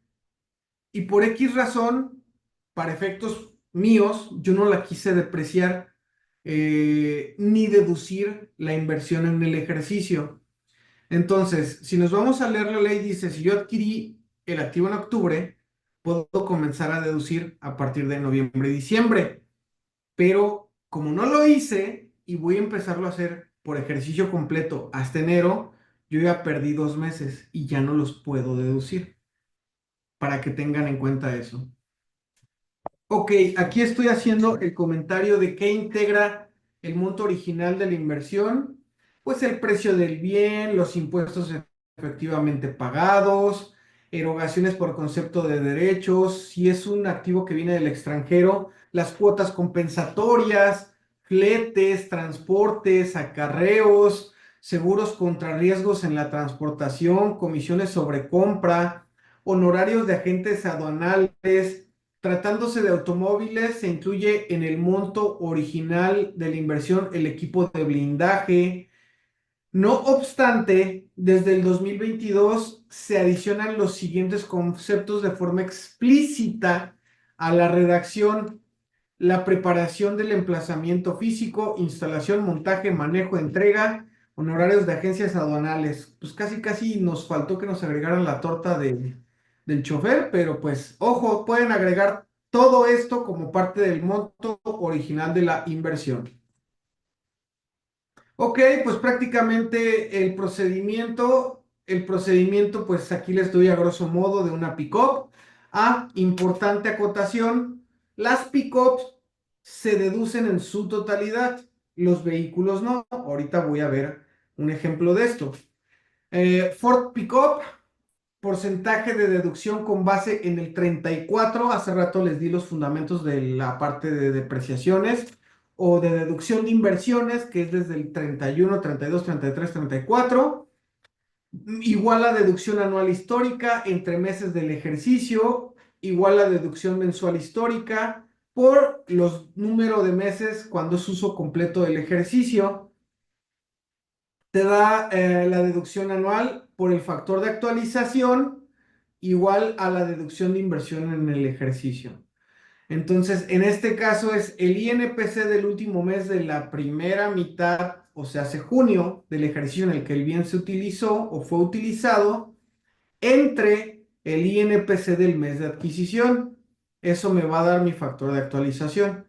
y por X razón, para efectos míos, yo no la quise depreciar ni deducir la inversión en el ejercicio. Entonces, si nos vamos a leer la ley, dice, si yo adquirí el activo en octubre, puedo comenzar a deducir a partir de noviembre y diciembre. Pero como no lo hice y voy a empezarlo a hacer por ejercicio completo hasta enero, yo ya perdí 2 meses y ya no los puedo deducir, para que tengan en cuenta eso. Ok, aquí estoy haciendo el comentario de qué integra el monto original de la inversión, pues el precio del bien, los impuestos efectivamente pagados, erogaciones por concepto de derechos, si es un activo que viene del extranjero, las cuotas compensatorias, fletes, transportes, acarreos, seguros contra riesgos en la transportación, comisiones sobre compra, honorarios de agentes aduanales. Tratándose de automóviles, se incluye en el monto original de la inversión el equipo de blindaje. No obstante, desde el 2022 se adicionan los siguientes conceptos de forma explícita a la redacción: la preparación del emplazamiento físico, instalación, montaje, manejo, entrega, honorarios de agencias aduanales. Pues casi casi nos faltó que nos agregaran la torta del chofer, pero pues ojo, pueden agregar todo esto como parte del monto original de la inversión. Ok, pues prácticamente el procedimiento, pues aquí les doy a grosso modo de una pick-up. Importante acotación, las pick-ups se deducen en su totalidad, los vehículos no. Ahorita voy a ver un ejemplo de esto. Ford Pick-up, porcentaje de deducción con base en el 34. Hace rato les di los fundamentos de la parte de depreciaciones o de deducción de inversiones, que es desde el 31, 32, 33, 34. Igual la deducción anual histórica entre meses del ejercicio, igual la deducción mensual histórica por los números de meses cuando es uso completo del ejercicio. Te da la deducción anual por el factor de actualización igual a la deducción de inversión en el ejercicio. Entonces, en este caso es el INPC del último mes de la primera mitad, o sea, hace junio del ejercicio en el que el bien se utilizó o fue utilizado, entre el INPC del mes de adquisición. Eso me va a dar mi factor de actualización.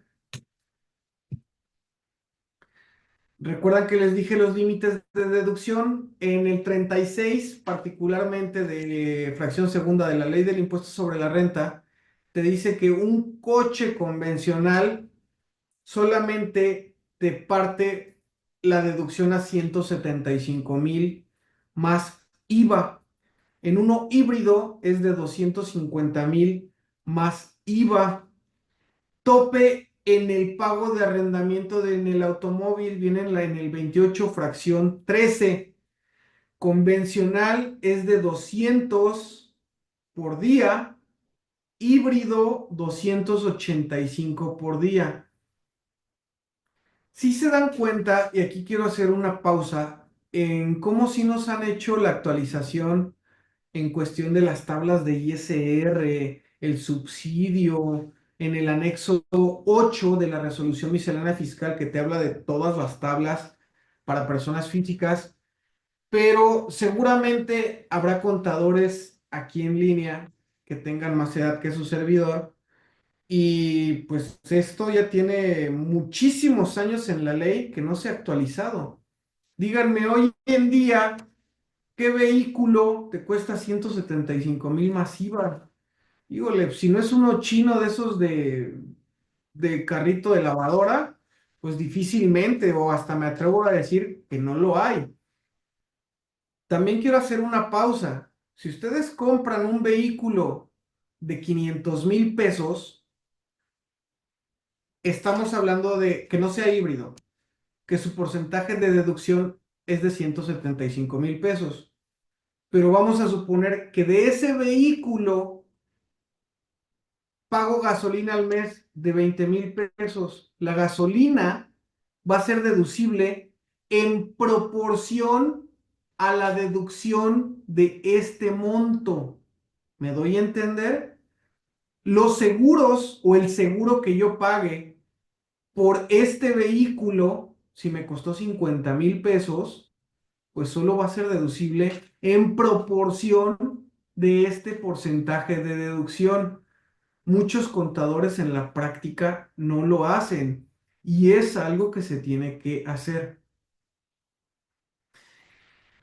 ¿Recuerdan que les dije los límites de deducción? En el 36, particularmente de fracción segunda de la ley del impuesto sobre la renta, te dice que un coche convencional solamente te parte la deducción a 175,000 más IVA. En uno híbrido es de 250,000 más IVA. Tope en el pago de arrendamiento en el automóvil viene en el 28 fracción 13. Convencional es de 200 por día, híbrido 285 por día. Si se dan cuenta, y aquí quiero hacer una pausa, en cómo si nos han hecho la actualización en cuestión de las tablas de ISR, el subsidio, en el anexo 8 de la resolución miscelánea fiscal que te habla de todas las tablas para personas físicas, pero seguramente habrá contadores aquí en línea que tengan más edad que su servidor y pues esto ya tiene muchísimos años en la ley que no se ha actualizado. Díganme hoy en día, ¿qué vehículo te cuesta 175,000 más IVA? Híjole, si no es uno chino de esos de carrito de lavadora, pues difícilmente, o hasta me atrevo a decir que no lo hay. También quiero hacer una pausa. Si ustedes compran un vehículo de 500,000 pesos, estamos hablando de que no sea híbrido, que su porcentaje de deducción es de 175,000 pesos. Pero vamos a suponer que de ese vehículo pago gasolina al mes de 20,000 pesos. La gasolina va a ser deducible en proporción a la deducción de este monto. ¿Me doy a entender? Los seguros o el seguro que yo pague por este vehículo, si me costó 50,000 pesos, pues solo va a ser deducible en proporción de este porcentaje de deducción. Muchos contadores en la práctica no lo hacen y es algo que se tiene que hacer.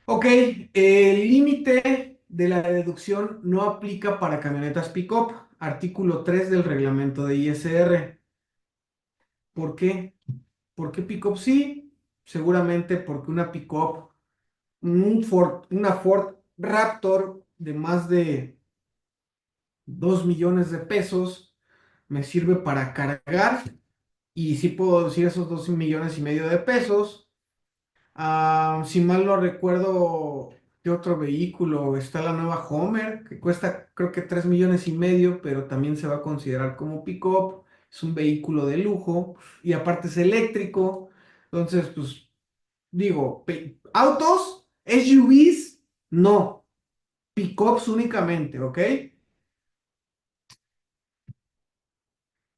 Ok, el límite de la deducción no aplica para camionetas pick-up, artículo 3 del reglamento de ISR. ¿Por qué? ¿Por qué pick-up sí? Seguramente porque una pick-up, una Ford Raptor de más de 2 millones de pesos me sirve para cargar y sí puedo decir esos 2,5 millones de pesos. Si mal no recuerdo, ¿qué otro vehículo? Está la nueva Homer, que cuesta creo que 3,5 millones, pero también se va a considerar como pick-up. Es un vehículo de lujo y aparte es eléctrico. Entonces, pues digo, autos, SUVs, no, pick-ups únicamente, ¿ok?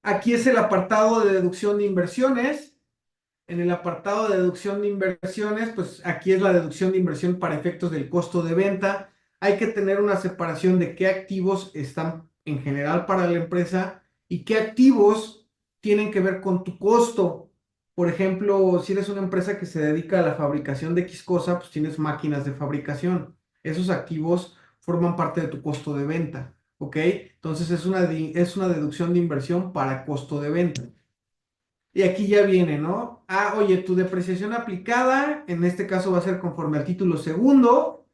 Aquí es el apartado de deducción de inversiones. En el apartado de deducción de inversiones, pues aquí es la deducción de inversión para efectos del costo de venta. Hay que tener una separación de qué activos están en general para la empresa y qué activos tienen que ver con tu costo. Por ejemplo, si eres una empresa que se dedica a la fabricación de X cosa, pues tienes máquinas de fabricación. Esos activos forman parte de tu costo de venta, ¿ok? Entonces es una deducción de inversión para costo de venta. Y aquí ya viene, ¿no? Oye, tu depreciación aplicada, en este caso va a ser conforme al título segundo,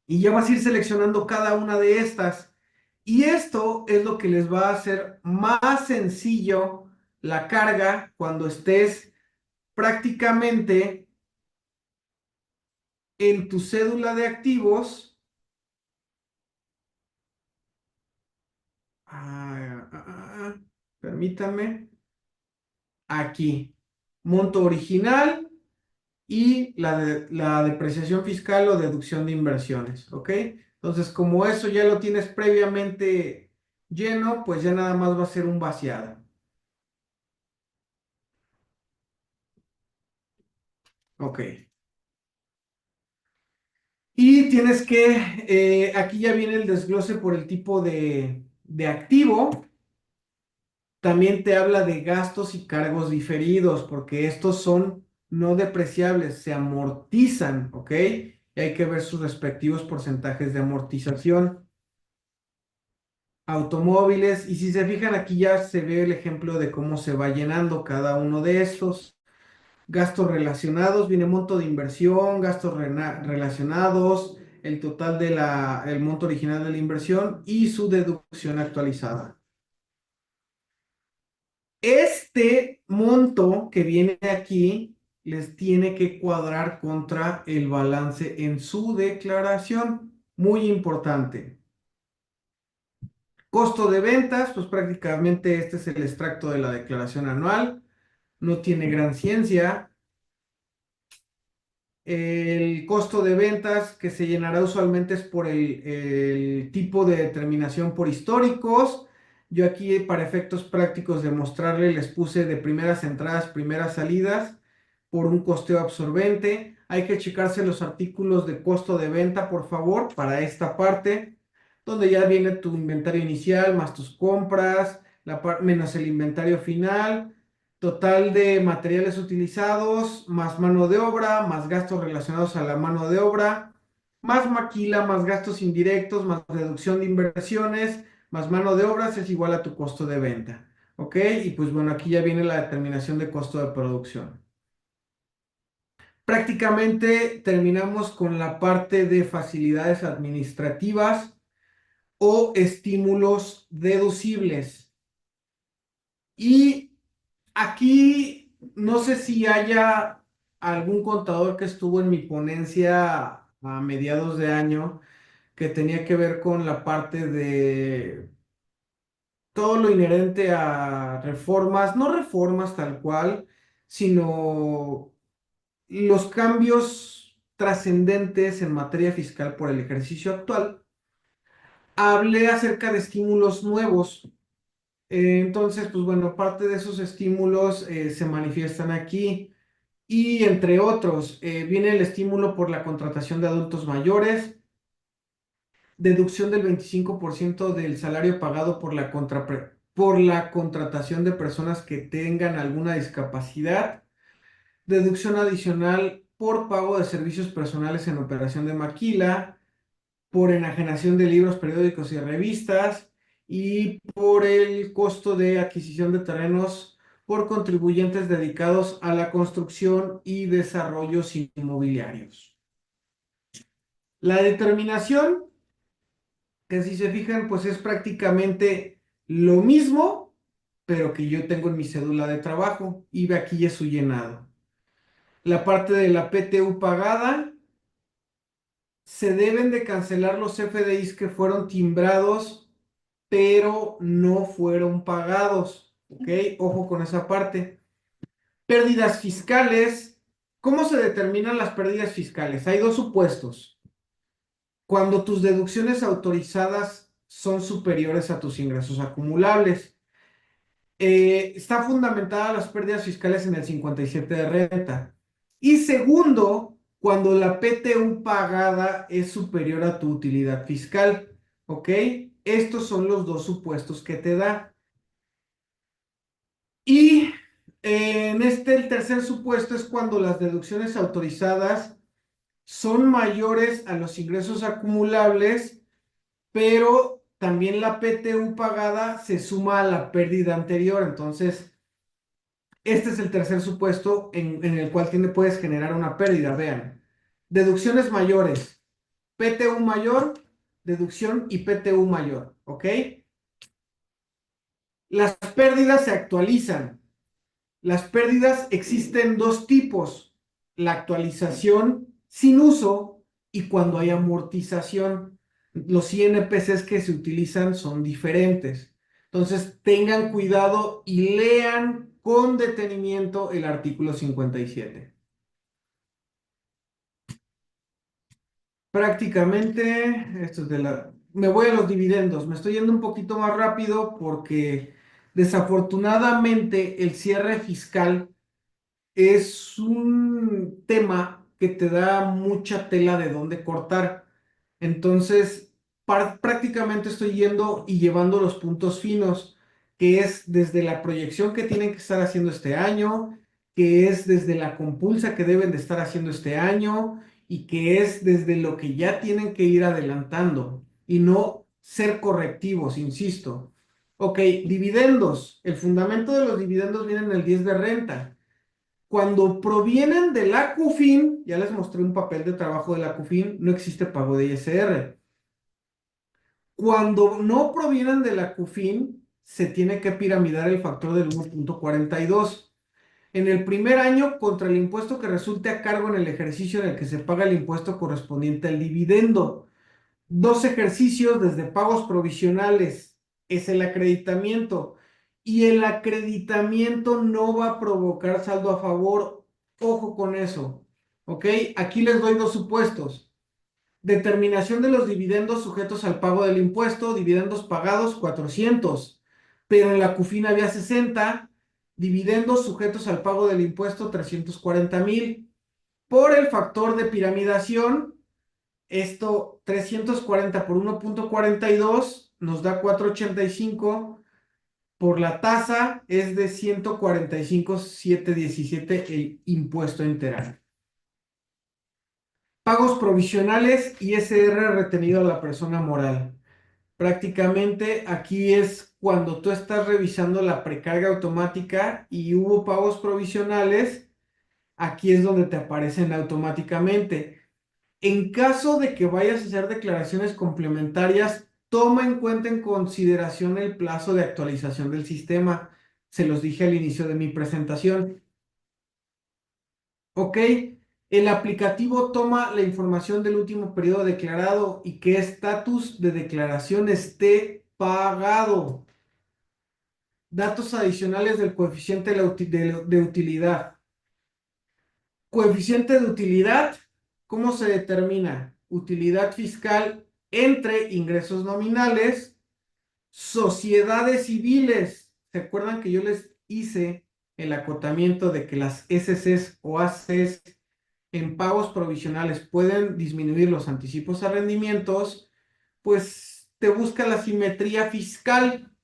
y ya vas a ir seleccionando cada una de estas. Y esto es lo que les va a hacer más sencillo la carga cuando estés prácticamente en tu cédula de activos. Permítanme. Aquí. Monto original y la depreciación fiscal o deducción de inversiones, ¿ok? Entonces, como eso ya lo tienes previamente lleno, pues ya nada más va a ser un vaciado, ¿ok? Y tienes que, aquí ya viene el desglose por el tipo de activo. También te habla de gastos y cargos diferidos, porque estos son no depreciables, se amortizan, ¿ok? Y hay que ver sus respectivos porcentajes de amortización. Automóviles, y si se fijan aquí ya se ve el ejemplo de cómo se va llenando cada uno de estos. Gastos relacionados, viene monto de inversión, gastos relacionados, el total el monto original de la inversión y su deducción actualizada. Este monto que viene aquí les tiene que cuadrar contra el balance en su declaración. Muy importante. Costo de ventas, pues prácticamente este es el extracto de la declaración anual. No tiene gran ciencia. El costo de ventas que se llenará usualmente es por el tipo de determinación por históricos. Yo aquí para efectos prácticos de mostrarle les puse de primeras entradas, primeras salidas por un costeo absorbente. Hay que checarse los artículos de costo de venta, por favor, para esta parte, donde ya viene tu inventario inicial más tus compras, menos el inventario final. Total de materiales utilizados, más mano de obra, más gastos relacionados a la mano de obra, más maquila, más gastos indirectos, más deducción de inversiones, más mano de obras es igual a tu costo de venta. ¿Ok? Y pues bueno, aquí ya viene la determinación de costo de producción. Prácticamente terminamos con la parte de facilidades administrativas o estímulos deducibles. Y aquí no sé si haya algún contador que estuvo en mi ponencia a mediados de año que tenía que ver con la parte de todo lo inherente a reformas, no reformas tal cual, sino los cambios trascendentes en materia fiscal por el ejercicio actual. Hablé acerca de estímulos nuevos. Entonces, pues bueno, parte de esos estímulos se manifiestan aquí. Y entre otros, viene el estímulo por la contratación de adultos mayores, deducción del 25% del salario pagado por la contratación de personas que tengan alguna discapacidad, deducción adicional por pago de servicios personales en operación de maquila, por enajenación de libros, periódicos y revistas, y por el costo de adquisición de terrenos por contribuyentes dedicados a la construcción y desarrollos inmobiliarios. La determinación, que si se fijan, pues es prácticamente lo mismo, pero que yo tengo en mi cédula de trabajo, y ve aquí es su llenado. La parte de la PTU pagada, se deben de cancelar los FDIs que fueron timbrados pero no fueron pagados. ¿Ok? Ojo con esa parte. Pérdidas fiscales. ¿Cómo se determinan las pérdidas fiscales? Hay dos supuestos. Cuando tus deducciones autorizadas son superiores a tus ingresos acumulables. Está fundamentada las pérdidas fiscales en el 57 de renta. Y segundo, cuando la PTU pagada es superior a tu utilidad fiscal. ¿Ok? Estos son los dos supuestos que te da. Y en este, el tercer supuesto es cuando las deducciones autorizadas son mayores a los ingresos acumulables, pero también la PTU pagada se suma a la pérdida anterior. Entonces, este es el tercer supuesto en el cual puedes generar una pérdida. Vean, deducciones mayores, PTU mayor, deducción y PTU mayor. ¿Ok? Las pérdidas se actualizan. Las pérdidas existen dos tipos, la actualización sin uso y cuando hay amortización. Los INPCs que se utilizan son diferentes. Entonces, tengan cuidado y lean con detenimiento el artículo 57. Prácticamente, esto es de la... Me voy a los dividendos. Me estoy yendo un poquito más rápido porque desafortunadamente el cierre fiscal es un tema que te da mucha tela de dónde cortar. Entonces, prácticamente estoy yendo y llevando los puntos finos, que es desde la proyección que tienen que estar haciendo este año, que es desde la compulsa que deben de estar haciendo este año y que es desde lo que ya tienen que ir adelantando y no ser correctivos, insisto. Ok, dividendos. El fundamento de los dividendos viene en el 10 de renta. Cuando provienen de la CUFIN, ya les mostré un papel de trabajo de la CUFIN, no existe pago de ISR. Cuando no provienen de la CUFIN, se tiene que piramidar el factor del 1.42. En el primer año, contra el impuesto que resulte a cargo en el ejercicio en el que se paga el impuesto correspondiente al dividendo. Dos ejercicios desde pagos provisionales es el acreditamiento y el acreditamiento no va a provocar saldo a favor. Ojo con eso. ¿Ok? Aquí les doy dos supuestos. Determinación de los dividendos sujetos al pago del impuesto, dividendos pagados 400, pero en la CUFIN había 60, dividendos sujetos al pago del impuesto 340,000. Por el factor de piramidación, esto 340 por 1.42 nos da 485. Por la tasa es de 145,717 el impuesto integral. Pagos provisionales y ISR retenido a la persona moral. Prácticamente aquí es cuando tú estás revisando la precarga automática y hubo pagos provisionales, aquí es donde te aparecen automáticamente. En caso de que vayas a hacer declaraciones complementarias, toma en cuenta en consideración el plazo de actualización del sistema. Se los dije al inicio de mi presentación. ¿Ok? El aplicativo toma la información del último periodo declarado y qué estatus de declaración esté pagado. Datos adicionales del coeficiente de utilidad. Coeficiente de utilidad, ¿cómo se determina? Utilidad fiscal entre ingresos nominales, sociedades civiles. ¿Se acuerdan que yo les hice el acotamiento de que las SCs o ACs en pagos provisionales pueden disminuir los anticipos a rendimientos? Pues te busca la simetría fiscal.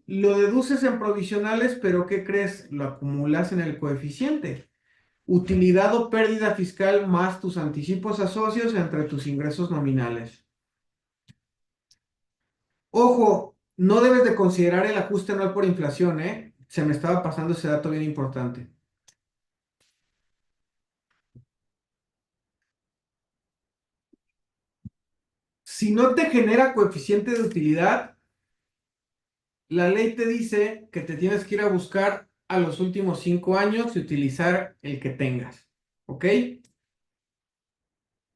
Lo deduces en provisionales, pero ¿qué crees? Lo acumulas en el coeficiente. Utilidad o pérdida fiscal más tus anticipos a socios entre tus ingresos nominales. Ojo, no debes de considerar el ajuste anual por inflación, ¿eh? Se me estaba pasando ese dato bien importante. Si no te genera coeficiente de utilidad, la ley te dice que te tienes que ir a buscar a los últimos 5 años y utilizar el que tengas. ¿Ok?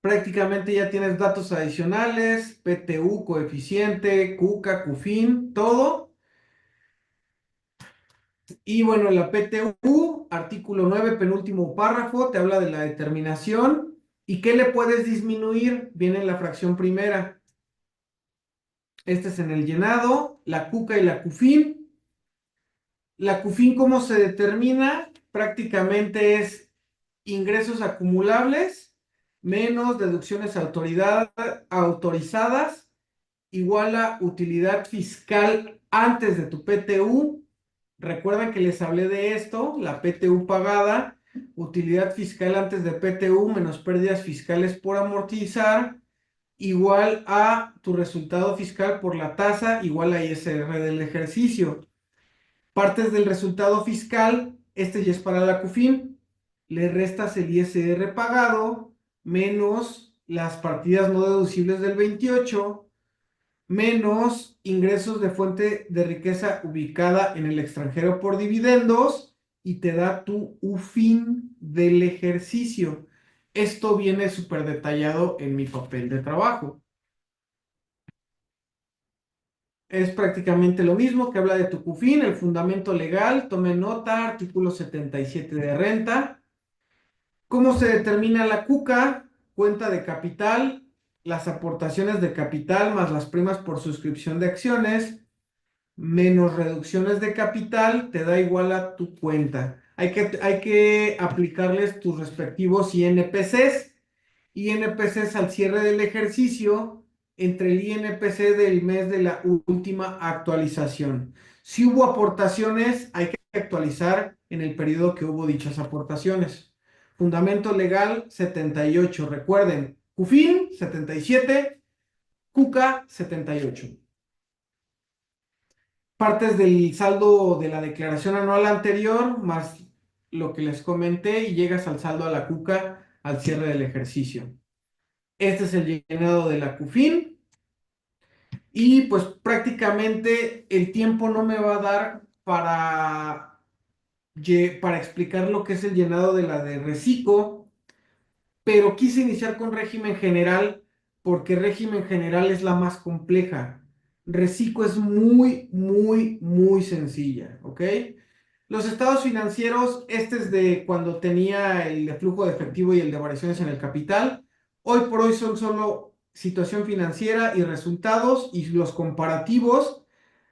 Prácticamente ya tienes datos adicionales, PTU, coeficiente, CUCA, CUFIN, todo. Y bueno, la PTU, artículo 9 penúltimo párrafo, te habla de la determinación. ¿Y qué le puedes disminuir? Viene en la fracción primera. Este es en el llenado, la CUCA y la CUFIN. La CUFIN, ¿cómo se determina? Prácticamente es ingresos acumulables menos deducciones autorizadas igual a utilidad fiscal antes de tu PTU. Recuerden que les hablé de esto, la PTU pagada, utilidad fiscal antes de PTU menos pérdidas fiscales por amortizar, igual a tu resultado fiscal por la tasa, igual a ISR del ejercicio. Partes del resultado fiscal, este ya es para la CUFIN, le restas el ISR pagado menos las partidas no deducibles del 28 menos ingresos de fuente de riqueza ubicada en el extranjero por dividendos y te da tu UFIN del ejercicio. Esto viene súper detallado en mi papel de trabajo. Es prácticamente lo mismo que habla de tu CUFIN, el fundamento legal, tome nota, artículo 77 de renta. ¿Cómo se determina la CUCA? Cuenta de capital, las aportaciones de capital más las primas por suscripción de acciones menos reducciones de capital te da igual a tu cuenta. Hay que aplicarles tus respectivos INPCs. INPCs al cierre del ejercicio entre el INPC del mes de la última actualización. Si hubo aportaciones, hay que actualizar en el periodo que hubo dichas aportaciones. Fundamento legal 78. Recuerden, CUFIN 77, CUCA 78. Partes del saldo de la declaración anual anterior, más lo que les comenté, y llegas al saldo a la CUCA al cierre del ejercicio. Este es el llenado de la CUFIN y pues prácticamente el tiempo no me va a dar para explicar lo que es el llenado de la de Recico, pero quise iniciar con régimen general porque régimen general es la más compleja. Recico es muy, muy, muy sencilla, ¿ok? Los estados financieros, este es de cuando tenía el de flujo de efectivo y el de variaciones en el capital. Hoy por hoy son solo situación financiera y resultados y los comparativos.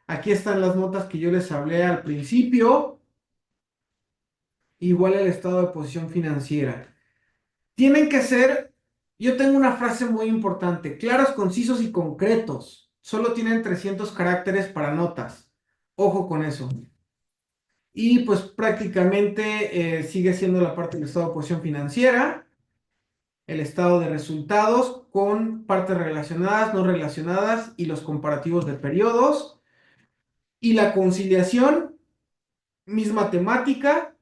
Aquí están las notas que yo les hablé al principio. Igual el estado de posición financiera. Tienen que ser, yo tengo una frase muy importante, claros, concisos y concretos. Solo tienen 300 caracteres para notas. Ojo con eso. Y pues prácticamente sigue siendo la parte del estado de posición financiera, el estado de resultados con partes relacionadas, no relacionadas y los comparativos de periodos. Y la conciliación, misma temática,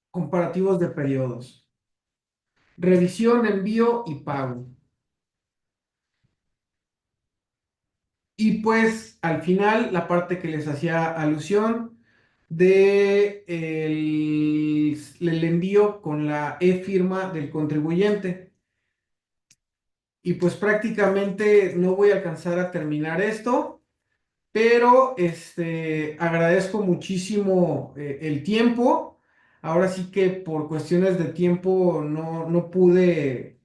comparativos de periodos. Revisión, envío y pago. Y pues al final la parte que les hacía alusión de el envío con la e-firma del contribuyente. Y pues prácticamente no voy a alcanzar a terminar esto, pero agradezco muchísimo el tiempo. Ahora sí que por cuestiones de tiempo no pude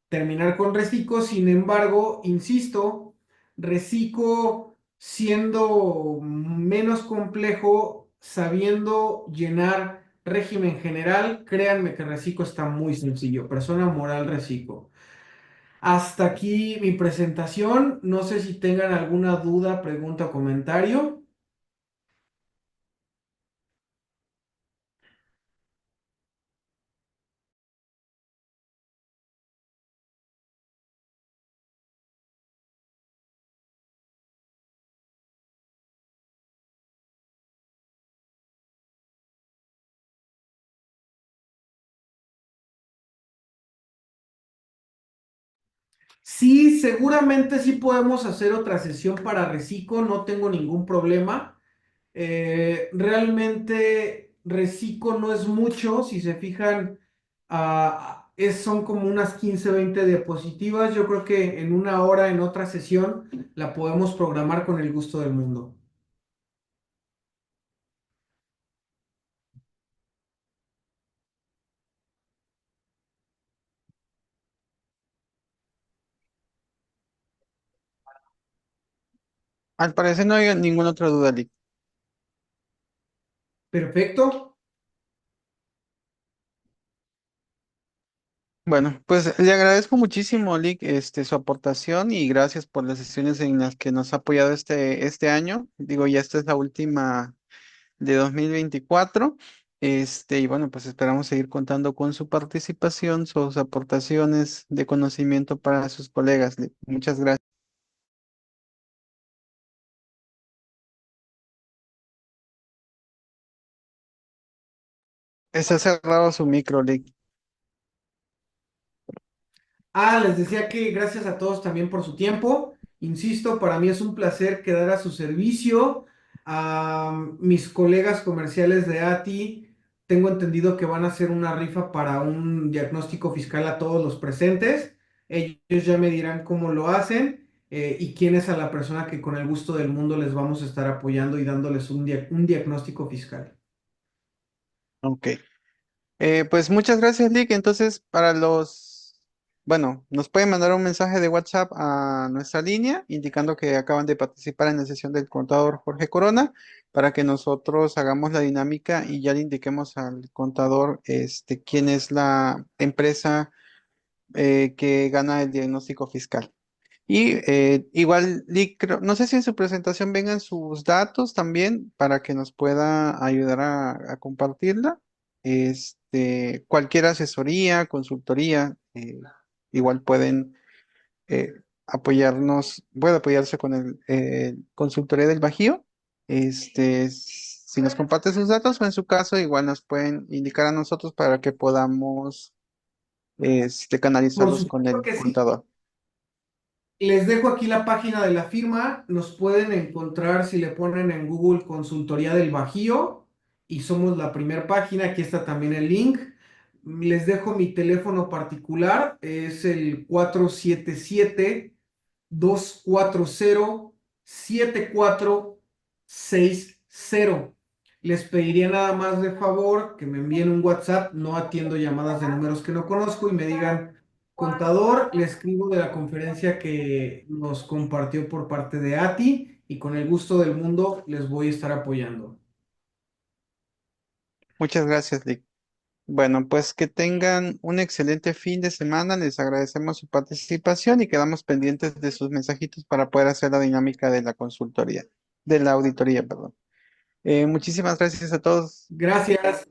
terminar con Reciclo, sin embargo, insisto, Reciclo siendo menos complejo, sabiendo llenar régimen general, créanme que Reciclo está muy sencillo, persona moral Reciclo. Hasta aquí mi presentación, no sé si tengan alguna duda, pregunta o comentario. Sí, seguramente sí podemos hacer otra sesión para Reciclo, no tengo ningún problema. Realmente Reciclo no es mucho, si se fijan, son como unas 15, 20 diapositivas. Yo creo que en una hora, en otra sesión, la podemos programar con el gusto del mundo. Al parecer no hay ninguna otra duda, Lick. Perfecto. Bueno, pues le agradezco muchísimo, Lick, su aportación y gracias por las sesiones en las que nos ha apoyado este año. Digo, ya esta es la última de 2024. Y bueno, pues esperamos seguir contando con su participación, sus aportaciones de conocimiento para sus colegas. Lick. Muchas gracias. Está cerrado su micro, Lick. Les decía que gracias a todos también por su tiempo. Insisto, para mí es un placer quedar a su servicio. A mis colegas comerciales de ATI, tengo entendido que van a hacer una rifa para un diagnóstico fiscal a todos los presentes. Ellos ya me dirán cómo lo hacen y quién es a la persona que con el gusto del mundo les vamos a estar apoyando y dándoles un diagnóstico fiscal. Ok. Pues muchas gracias, Lick. Entonces, bueno, nos pueden mandar un mensaje de WhatsApp a nuestra línea indicando que acaban de participar en la sesión del contador Jorge Corona para que nosotros hagamos la dinámica y ya le indiquemos al contador quién es la empresa que gana el diagnóstico fiscal. Y igual, Lick, no sé si en su presentación vengan sus datos también para que nos pueda ayudar a compartirla. Cualquier asesoría, consultoría, igual pueden puede apoyarse con el consultoría del Bajío. Si nos comparte sus datos o en su caso, igual nos pueden indicar a nosotros para que podamos Por canalizarlos con supuesto el que sí. contador. Les dejo aquí la página de la firma. Nos pueden encontrar si le ponen en Google Consultoría del Bajío y somos la primera página. Aquí está también el link. Les dejo mi teléfono particular. Es el 477-240-7460. Les pediría nada más de favor que me envíen un WhatsApp. No atiendo llamadas de números que no conozco y me digan, contador, le escribo de la conferencia que nos compartió por parte de ATI y con el gusto del mundo les voy a estar apoyando. Muchas gracias, Lick. Bueno, pues que tengan un excelente fin de semana. Les agradecemos su participación y quedamos pendientes de sus mensajitos para poder hacer la dinámica de la consultoría, de la auditoría, perdón. Muchísimas gracias a todos. Gracias.